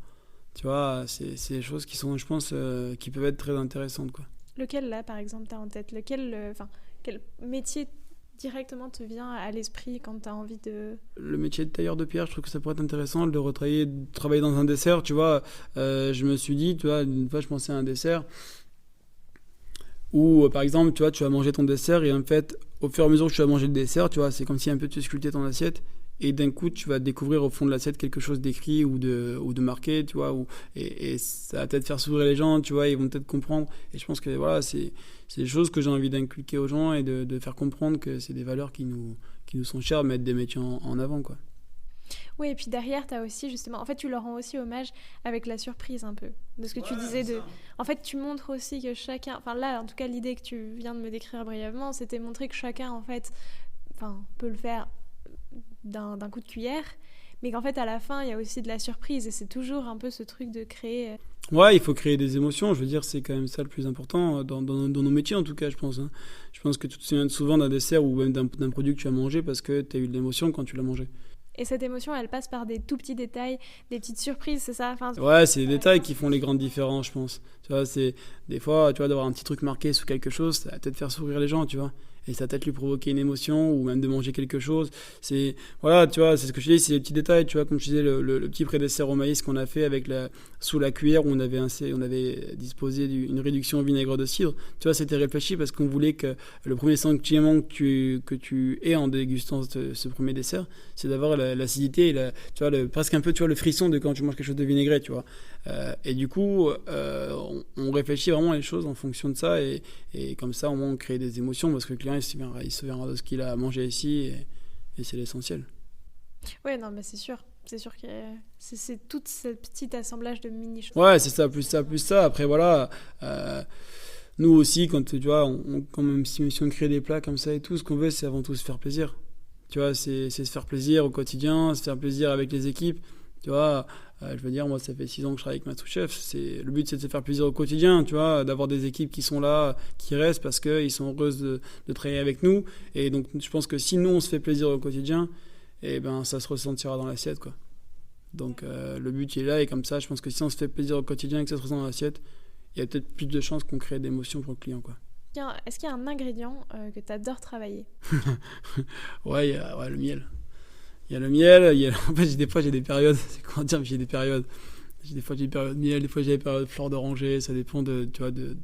Tu vois, c'est des choses qui sont, je pense, qui peuvent être très intéressantes, quoi. Lequel, là, par exemple, t'as en tête? Quel métier directement te vient à l'esprit quand tu as envie de... Le métier de tailleur de pierre, je trouve que ça pourrait être intéressant de travailler dans un dessert, tu vois. Je me suis dit, tu vois, une fois je pensais à un dessert où, par exemple, tu vois, tu vas manger ton dessert et en fait, au fur et à mesure que tu vas manger le dessert, tu vois, c'est comme si un peu tu sculptais ton assiette et d'un coup, tu vas découvrir au fond de l'assiette quelque chose d'écrit ou de marqué, tu vois, et ça va peut-être faire sourire les gens, tu vois, ils vont peut-être comprendre. Et je pense que voilà, c'est des choses que j'ai envie d'inculquer aux gens et de faire comprendre que c'est des valeurs qui nous sont chères, mettre des métiers en avant, quoi. Oui, et puis derrière, tu as aussi justement... En fait, tu leur rends aussi hommage avec la surprise un peu. De ce que tu disais de... En fait, tu montres aussi que chacun... Enfin là, en tout cas, l'idée que tu viens de me décrire brièvement, c'était montrer que chacun, en fait, peut le faire d'un coup de cuillère, mais qu'en fait, à la fin, il y a aussi de la surprise. Et c'est toujours un peu ce truc de créer... Ouais, il faut créer des émotions. Je veux dire, c'est quand même ça le plus important dans nos métiers, en tout cas, je pense. Hein. Je pense que tu te souviens souvent d'un dessert ou même d'un produit que tu as mangé parce que tu as eu de l'émotion quand tu l'as mangé. Et cette émotion, elle passe par des tout petits détails, des petites surprises, c'est ça? Ouais, c'est les détails qui font les grandes différences, je pense. Tu vois, c'est des fois, tu vois, d'avoir un petit truc marqué sous quelque chose, ça va peut-être faire sourire les gens, tu vois. Et ça va peut-être lui provoquer une émotion ou même de manger quelque chose. Voilà, tu vois, c'est ce que je dis, c'est les petits détails, tu vois, comme je disais, le petit pré-dessert au maïs qu'on a fait sous la cuillère où on avait disposé d'une réduction au vinaigre de cidre. Tu vois, c'était réfléchi parce qu'on voulait que le premier sentiment que tu aies en dégustant ce premier dessert, c'est d'avoir l'acidité et tu vois, presque un peu, tu vois, le frisson de quand tu manges quelque chose de vinaigré, tu vois. Et du coup, on réfléchit vraiment les choses en fonction de ça et comme ça, au moins, on crée des émotions parce que le client, il se souviendra de ce qu'il a mangé ici et c'est l'essentiel. Ouais, non, mais c'est sûr. C'est sûr que c'est tout ce petit assemblage de mini-choses. Ouais, c'est ça, plus ça, plus ça. Après, voilà, nous aussi, quand tu vois, quand même si on crée des plats comme ça et tout, ce qu'on veut, c'est avant tout se faire plaisir. Tu vois, c'est se faire plaisir au quotidien, se faire plaisir avec les équipes. Tu vois, je veux dire, moi, ça fait 6 ans que je travaille avec ma sous-chef. Le but, c'est de se faire plaisir au quotidien, tu vois, d'avoir des équipes qui sont là, qui restent parce qu'ils sont heureuses de travailler avec nous. Et donc, je pense que si nous, on se fait plaisir au quotidien, eh ben, ça se ressentira dans l'assiette, quoi. Donc, le but, il est là. Et comme ça, je pense que si on se fait plaisir au quotidien et que ça se ressent dans l'assiette, il y a peut-être plus de chances qu'on crée d'émotions pour le client, quoi. Est-ce qu'il y a un ingrédient que tu adores travailler? Ouais, le miel. Il y a le miel, en fait, des fois j'ai des périodes, c'est comment dire, j'ai des périodes. Des fois j'ai des périodes miel, des fois j'ai des périodes fleurs d'oranger, ça dépend de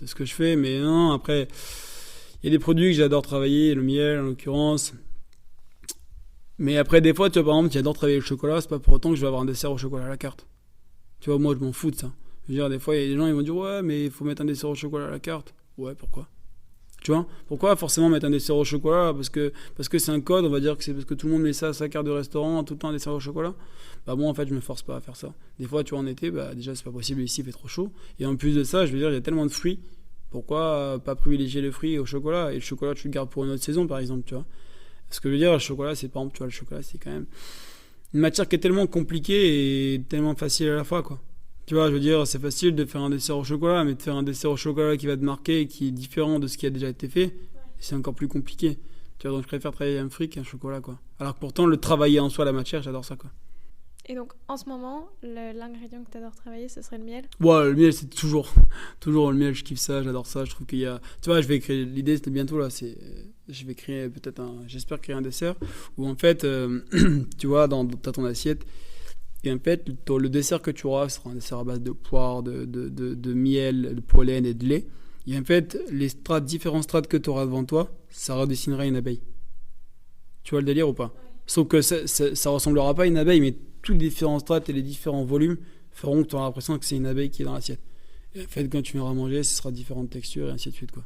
ce que je fais. Mais non, après, il y a des produits que j'adore travailler, le miel en l'occurrence. Mais après, des fois, tu vois, par exemple, j'adore travailler le chocolat, c'est pas pour autant que je vais avoir un dessert au chocolat à la carte. Tu vois, moi je m'en fous de ça. Je veux dire, des fois, il y a des gens, ils vont dire, ouais, mais il faut mettre un dessert au chocolat à la carte. Ouais, pourquoi? Tu vois, pourquoi forcément mettre un dessert au chocolat parce que c'est un code, on va dire que c'est parce que tout le monde met ça à sa carte de restaurant, tout le temps un dessert au chocolat. Bah moi en fait je me force pas à faire ça. Des fois tu vois en été, bah déjà c'est pas possible ici, il fait trop chaud. Et en plus de ça, je veux dire, il y a tellement de fruits, pourquoi pas privilégier le fruit au chocolat? Et le chocolat tu le gardes pour une autre saison par exemple, tu vois. Parce que je veux dire, le chocolat c'est par exemple, tu vois, le chocolat c'est quand même une matière qui est tellement compliquée et tellement facile à la fois, quoi. Tu vois, je veux dire, c'est facile de faire un dessert au chocolat, mais de faire un dessert au chocolat qui va te marquer et qui est différent de ce qui a déjà été fait, c'est encore plus compliqué. Tu vois, donc je préfère travailler un fruit qu'un chocolat, quoi. Alors que pourtant, le travailler en soi, la matière, j'adore ça, quoi. Et donc, en ce moment, l'ingrédient que tu adores travailler, ce serait le miel? Ouais, le miel, c'est toujours le miel, je kiffe ça, j'adore ça. Je trouve qu'il y a. Tu vois, je vais créer. L'idée, c'était bientôt, là, je vais créer peut-être j'espère créer un dessert où, en fait, tu vois, t'as ton assiette. Et en fait, le dessert que tu auras sera un dessert à base de poire, de miel, de pollen et de lait. Et en fait, les différents strates que tu auras devant toi, ça redessinera une abeille. Tu vois le délire ou pas? Sauf que ça ressemblera pas à une abeille, mais tous les différents strates et les différents volumes feront que tu auras l'impression que c'est une abeille qui est dans l'assiette. Et en fait, quand tu viendras manger, ce sera différentes textures et ainsi de suite, quoi.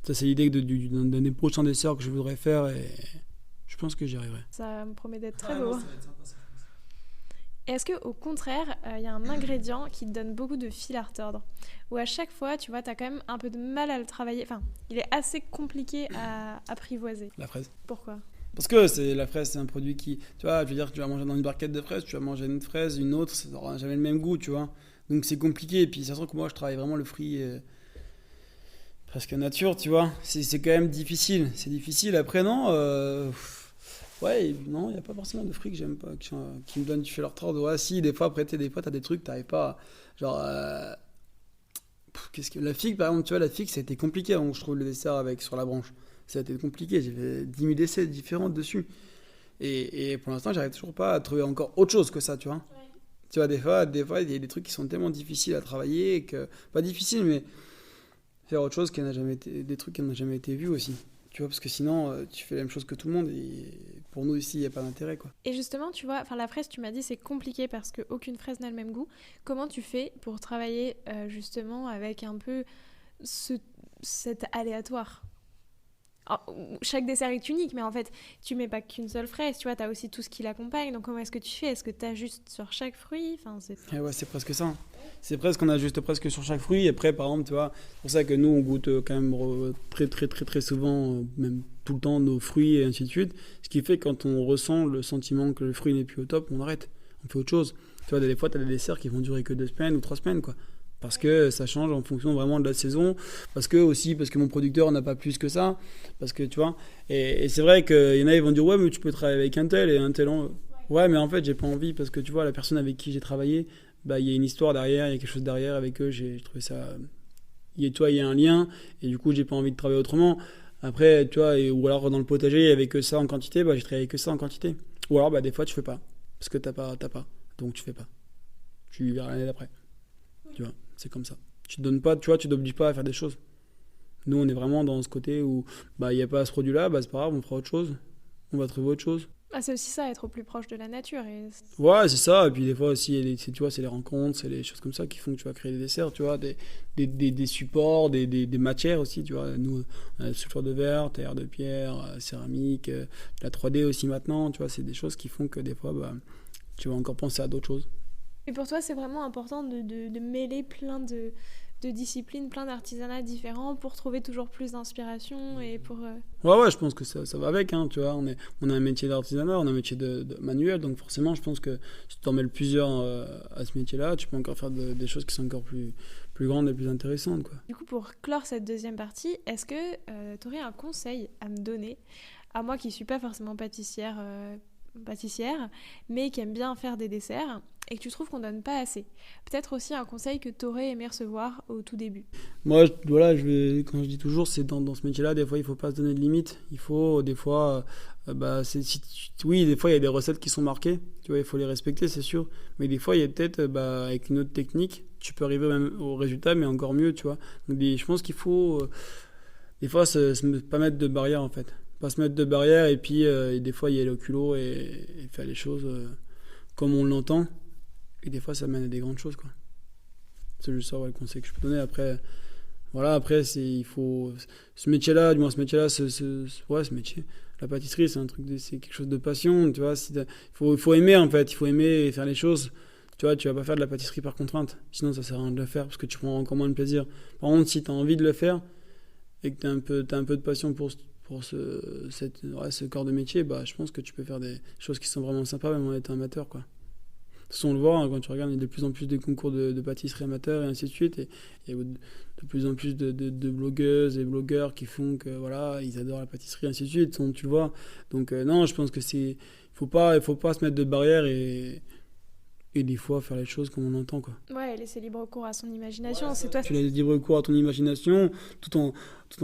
Ça, c'est l'idée d'un des prochains desserts que je voudrais faire et je pense que j'y arriverai. Ça me promet d'être très beau. Est-ce qu'au contraire, il y a un ingrédient qui te donne beaucoup de fil à retordre? Ou à chaque fois, tu vois, tu as quand même un peu de mal à le travailler. Enfin, il est assez compliqué à apprivoiser. La fraise. Pourquoi? Parce que la fraise, c'est un produit qui... Tu vois, je veux dire, tu vas manger dans une barquette de fraises, tu vas manger une fraise, une autre, ça n'aura jamais le même goût, tu vois. Donc c'est compliqué. Et puis, ça se trouve que moi, je travaille vraiment le fruit presque nature, tu vois. C'est quand même difficile. C'est difficile. Après, non... Ouais, non, il n'y a pas forcément de fruits que j'aime pas, qui me donnent du fil à retordre. Ouais, si, des fois, après, des fois, t'as des trucs, t'arrives pas à... Genre, la figue, par exemple, tu vois, la figue, ça a été compliqué avant que je trouve le dessert sur la branche. Ça a été compliqué, j'ai fait 10 000 essais différents dessus. Et pour l'instant, j'arrive toujours pas à trouver encore autre chose que ça, tu vois. Ouais. Tu vois, des fois, il y a des trucs qui sont tellement difficiles à travailler, pas difficiles, mais faire autre chose qui n'a jamais été, des trucs qui n'ont jamais été vus aussi. Tu vois, parce que sinon, tu fais la même chose que tout le monde, et pour nous ici, il n'y a pas d'intérêt, quoi. Et justement, tu vois, la fraise, tu m'as dit, c'est compliqué parce qu'aucune fraise n'a le même goût. Comment tu fais pour travailler justement avec un peu cet aléatoire? Alors, chaque dessert est unique, mais en fait, tu mets pas qu'une seule fraise, tu vois, t'as aussi tout ce qui l'accompagne. Donc comment est-ce que tu fais? Est-ce que t'ajustes sur chaque fruit? Ouais, c'est presque ça. C'est presque qu'on ajuste presque sur chaque fruit. Après, par exemple, tu vois, c'est pour ça que nous, on goûte quand même très, très, très, très souvent, même tout le temps, nos fruits et ainsi de suite. Ce qui fait que quand on ressent le sentiment que le fruit n'est plus au top, on arrête. On fait autre chose. Tu vois, des fois, tu as des desserts qui vont durer que 2 semaines ou 3 semaines, quoi. Parce que ça change en fonction vraiment de la saison, parce que mon producteur n'a pas plus que ça, parce que tu vois, et c'est vrai qu'il y en a, ils vont dire ouais, mais tu peux travailler avec un tel et un tel. Ouais, mais en fait, j'ai pas envie, parce que tu vois, la personne avec qui j'ai travaillé, bah, il y a une histoire derrière, il y a quelque chose derrière avec eux, j'ai trouvé ça. Il y a un lien, et du coup, j'ai pas envie de travailler autrement. Après, tu vois, ou alors dans le potager, il y avait que ça en quantité, bah, j'ai travaillé que ça en quantité. Ou alors, bah, des fois, tu fais pas, parce que t'as pas, donc tu fais pas. Tu verras l'année d'après. Tu vois, c'est comme ça. Tu te donnes pas, tu vois, tu t'obliges pas à faire des choses. Nous, on est vraiment dans ce côté où bah il y a pas ce produit-là, bah c'est pas grave, on fera autre chose. On va trouver autre chose. Ah, c'est aussi ça, être au plus proche de la nature. Ouais, c'est ça. Et puis des fois aussi, tu vois, c'est les rencontres, c'est les choses comme ça qui font que tu vas créer des desserts, tu vois, des supports, des matières aussi, tu vois. Nous, on a la sculpture de verre, terre de pierre, céramique, la 3D aussi maintenant, tu vois, c'est des choses qui font que des fois, bah, tu vas encore penser à d'autres choses. Et pour toi, c'est vraiment important de mêler plein de disciplines, plein d'artisanats différents pour trouver toujours plus d'inspiration et pour... Ouais, je pense que ça va avec, hein, tu vois. On a un métier d'artisanat, on a un métier de manuel, donc forcément, je pense que si tu t'en mêles plusieurs à ce métier-là, tu peux encore faire des choses qui sont encore plus grandes et plus intéressantes, quoi. Du coup, pour clore cette deuxième partie, est-ce que tu aurais un conseil à me donner, à moi qui ne suis pas forcément pâtissière, mais qui aime bien faire des desserts et que tu trouves qu'on donne pas assez. Peut-être aussi un conseil que tu aurais aimé recevoir au tout début. Moi, voilà, quand je dis toujours, c'est dans ce métier-là, des fois, il faut pas se donner de limites. Il faut, des fois, oui, des fois, il y a des recettes qui sont marquées. Tu vois, il faut les respecter, c'est sûr. Mais des fois, il y a peut-être, avec une autre technique, tu peux arriver même au résultat, mais encore mieux, tu vois. Donc, je pense qu'il faut, des fois, pas mettre de barrière, en fait. Pas se mettre de barrière, et puis, des fois, il y a le culot et faire les choses comme on l'entend. Et des fois, ça mène à des grandes choses, quoi. C'est juste ça, ouais, le conseil que je peux donner. Après, voilà, il faut... Ce métier-là, ce métier, la pâtisserie, c'est quelque chose de passion, tu vois. Il faut aimer, en fait. Il faut aimer faire les choses. Tu vois, tu vas pas faire de la pâtisserie par contrainte. Sinon, ça sert à rien de le faire, parce que tu prends encore moins de plaisir. Par contre, si tu as envie de le faire, et que tu as un peu de passion pour ce corps de métier, bah, je pense que tu peux faire des choses qui sont vraiment sympas, même en étant amateur, quoi. De toute façon, on le voit, hein, quand tu regardes, il y a de plus en plus de concours de pâtisserie amateur et ainsi de suite. Et il y a de plus en plus de blogueuses et blogueurs qui font que, voilà, ils adorent la pâtisserie et ainsi de suite. Tu le vois. Donc, non, je pense que il faut pas se mettre de barrières et des fois faire les choses comme on entend, quoi. Ouais, laisser libre cours à son imagination, ouais, c'est toi. Tu laisses libre cours à ton imagination tout en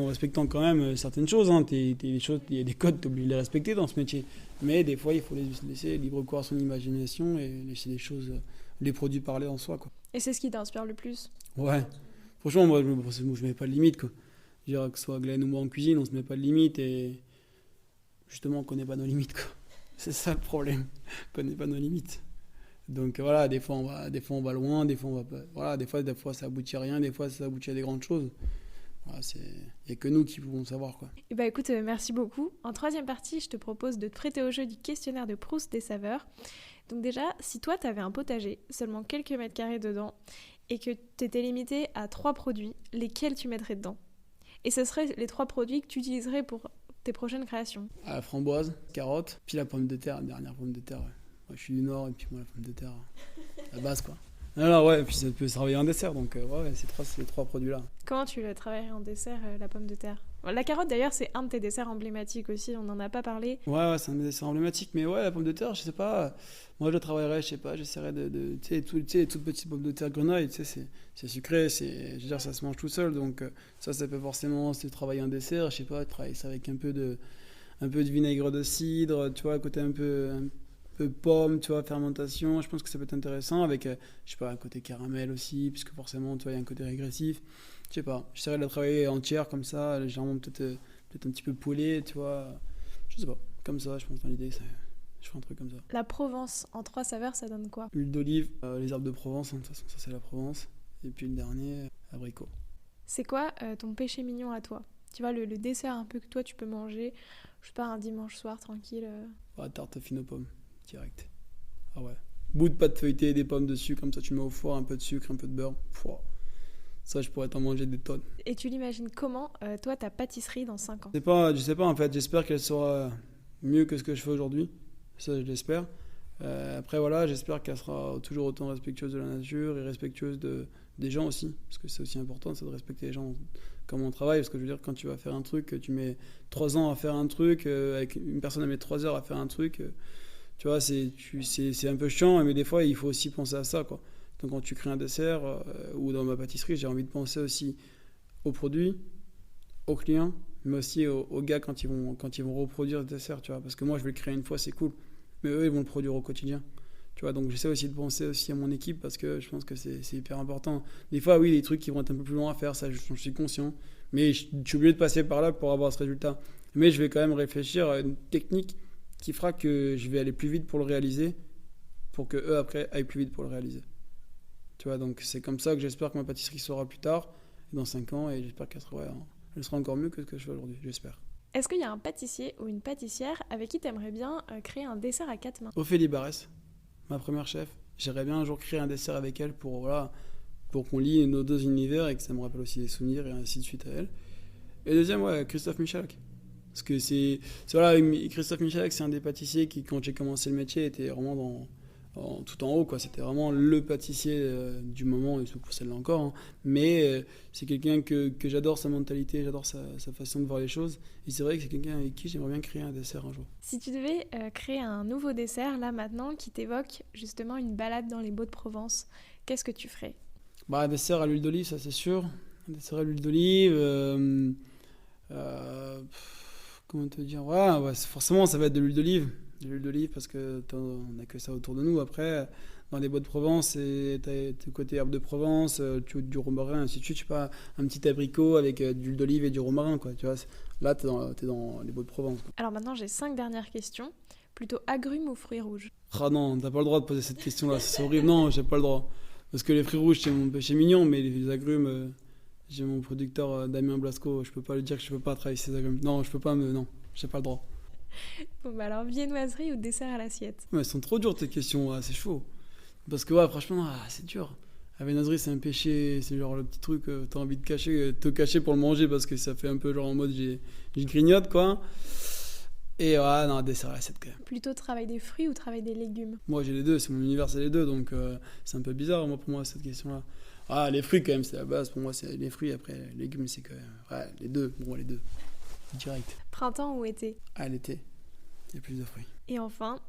respectant quand même certaines choses, hein. Il y a des codes, tu es obligé de les respecter dans ce métier. Mais des fois, il faut laisser libre cours à son imagination et laisser les choses, les produits parler en soi, quoi. Et c'est ce qui t'inspire le plus? Ouais. Franchement, moi, je mets pas de limite, quoi. Je dirais que ce soit Glenn ou moi en cuisine, on se met pas de limite et justement, on connaît pas nos limites, quoi. C'est ça le problème. On connaît pas nos limites. Donc voilà, des fois on va loin, des fois on va pas, voilà, des fois ça aboutit à rien, des fois ça aboutit à des grandes choses. Voilà, il n'y a que nous qui pouvons savoir, quoi. Et bah écoute, merci beaucoup. En troisième partie, je te propose de te prêter au jeu du questionnaire de Proust des saveurs. Donc déjà, si toi tu avais un potager, seulement quelques mètres carrés dedans, et que tu étais limité à 3 produits, lesquels tu mettrais dedans? Et ce seraient les 3 produits que tu utiliserais pour tes prochaines créations. La framboise, carotte, puis la pomme de terre, la dernière pomme de terre, ouais. Moi, je suis du Nord, et puis moi, la pomme de terre, la base, quoi. Alors, ouais, et puis ça peut se travailler en dessert, donc ouais, c'est les 3 produits-là. Comment tu le travaillerais en dessert, la pomme de terre? La carotte d'ailleurs c'est un de tes desserts emblématiques aussi, on n'en a pas parlé. Ouais, c'est un dessert emblématique, mais ouais, la pomme de terre, je sais pas. Moi, je travaillerais, je sais pas, j'essaierais tu sais, les toutes petites pommes de terre grenaille, tu sais, c'est sucré, je veux dire, ça se mange tout seul, donc ça peut forcément, si tu travailles un dessert, je sais pas, travailler ça avec un peu de vinaigre de cidre, tu vois, côté un peu pomme, tu vois, fermentation, je pense que ça peut être intéressant, avec, je sais pas, un côté caramel aussi, puisque forcément, tu vois, il y a un côté régressif. Je sais pas, j'essaierais de la travailler entière comme ça, légèrement peut-être un petit peu poêlée, tu vois. Je sais pas, comme ça, je pense dans l'idée, je ferai un truc comme ça. La Provence en 3 saveurs, ça donne quoi? L'huile d'olive, les herbes de Provence, hein, de toute façon, ça c'est la Provence. Et puis le dernier, abricot. C'est quoi ton péché mignon à toi? Tu vois, le dessert un peu que toi tu peux manger, je sais pas, un dimanche soir tranquille. Ouais, tarte fine aux pommes, direct. Ah ouais. Bout de pâte feuilletée, des pommes dessus, comme ça tu mets au four, un peu de sucre, un peu de beurre. Pouah. Ça, je pourrais t'en manger des tonnes. Et tu l'imagines comment, toi, ta pâtisserie dans 5 ans? Je sais pas en fait, j'espère qu'elle sera mieux que ce que je fais aujourd'hui. Ça, je l'espère. Après, voilà, j'espère qu'elle sera toujours autant respectueuse de la nature et respectueuse des gens aussi. Parce que c'est aussi important, c'est de respecter les gens comme on travaille. Parce que je veux dire, quand tu vas faire un truc, tu mets 3 ans à faire un truc, avec une personne elle met 3 heures à faire un truc, tu vois, c'est un peu chiant, mais des fois, il faut aussi penser à ça, quoi. Donc quand tu crées un dessert, ou dans ma pâtisserie, j'ai envie de penser aussi aux produits, aux clients, mais aussi aux gars quand ils vont reproduire le dessert, tu vois. Parce que moi, je vais le créer une fois, c'est cool. Mais eux, ils vont le produire au quotidien. Tu vois, donc j'essaie aussi de penser aussi à mon équipe parce que je pense que c'est hyper important. Des fois, oui, les trucs qui vont être un peu plus longs à faire, ça, je suis conscient. Mais je suis obligé de passer par là pour avoir ce résultat. Mais je vais quand même réfléchir à une technique qui fera que je vais aller plus vite pour le réaliser, pour que eux, après, aillent plus vite pour le réaliser. Tu vois, donc c'est comme ça que j'espère que ma pâtisserie sera plus tard, dans 5 ans, et j'espère qu'elle sera encore mieux que ce que je fais aujourd'hui, j'espère. Est-ce qu'il y a un pâtissier ou une pâtissière avec qui tu aimerais bien créer un dessert à 4 mains? Ophélie Barès, ma première chef. J'aimerais bien un jour créer un dessert avec elle pour qu'on lie nos 2 univers et que ça me rappelle aussi des souvenirs et ainsi de suite à elle. Et deuxième, ouais, Christophe Michalak. Parce que voilà, Christophe Michalak, c'est un des pâtissiers qui, quand j'ai commencé le métier, était vraiment tout en haut, quoi. C'était vraiment le pâtissier du moment, et pour celle-là encore, hein. Mais c'est quelqu'un que j'adore sa mentalité, j'adore sa façon de voir les choses, et c'est vrai que c'est quelqu'un avec qui j'aimerais bien créer un dessert un jour. Si tu devais créer un nouveau dessert là maintenant qui t'évoque justement une balade dans les Baux-de-Provence, qu'est-ce que tu ferais? Un dessert à l'huile d'olive, ça c'est sûr. Un dessert à l'huile d'olive, comment te dire, ouais, forcément ça va être de l'huile d'olive. De l'huile d'olive parce que on n'a que ça autour de nous. Après, dans les Baux-de-Provence, t'as côté herbe de Provence, du romarin, ainsi de suite. Je sais pas, un petit abricot avec de l'huile d'olive et du romarin, quoi. Tu vois, là, t'es dans les Baux-de-Provence, quoi. Alors maintenant, j'ai 5 dernières questions. Plutôt agrumes ou fruits rouges? Ah non, t'as pas le droit de poser cette question-là, c'est horrible. Non, j'ai pas le droit. Parce que les fruits rouges, c'est mon péché mignon, mais les agrumes, j'ai mon producteur Damien Blasco, je peux pas lui dire que je peux pas travailler ces agrumes. Non, non, j'ai pas le droit. Bon bah alors, viennoiserie ou dessert à l'assiette? Mais elles sont trop dures tes questions, c'est chaud. Parce que ouais, franchement, c'est dur. La viennoiserie, c'est un péché, c'est genre le petit truc que t'as envie de te cacher pour le manger parce que ça fait un peu genre en mode j'ai grignote, quoi. Et ouais, non, dessert à l'assiette quand même. Plutôt travail des fruits ou travail des légumes? Moi j'ai les deux, c'est mon univers, c'est les deux, donc c'est un peu bizarre pour moi cette question-là. Ah, les fruits quand même, c'est la base, pour moi c'est les fruits, après les légumes c'est quand même. Ouais, les deux, bon, les deux. Direct. Printemps ou été? Ah, l'été, il y a plus de fruits. Et enfin,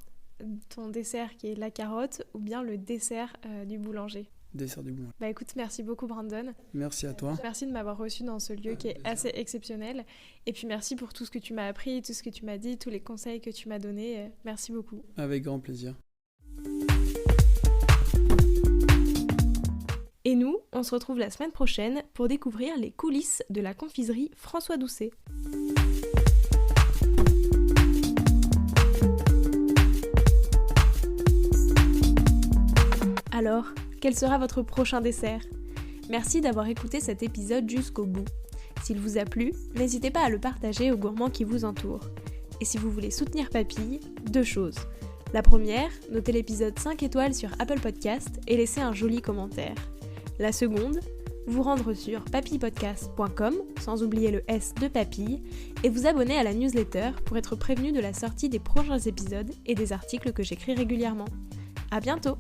ton dessert qui est la carotte ou bien le dessert du boulanger? Dessert du boulanger. Bah écoute, merci beaucoup Brandon. Merci à toi. Merci de m'avoir reçu dans ce lieu qui est assez exceptionnel. Et puis merci pour tout ce que tu m'as appris, tout ce que tu m'as dit, tous les conseils que tu m'as donnés. Merci beaucoup. Avec grand plaisir. Et nous, on se retrouve la semaine prochaine pour découvrir les coulisses de la confiserie François Doucet. Alors, quel sera votre prochain dessert? Merci d'avoir écouté cet épisode jusqu'au bout. S'il vous a plu, n'hésitez pas à le partager aux gourmands qui vous entourent. Et si vous voulez soutenir Papille, 2 choses. La première, notez l'épisode 5 étoiles sur Apple Podcast et laissez un joli commentaire. La seconde, vous rendre sur papillepodcast.com, sans oublier le S de Papille, et vous abonner à la newsletter pour être prévenu de la sortie des prochains épisodes et des articles que j'écris régulièrement. À bientôt!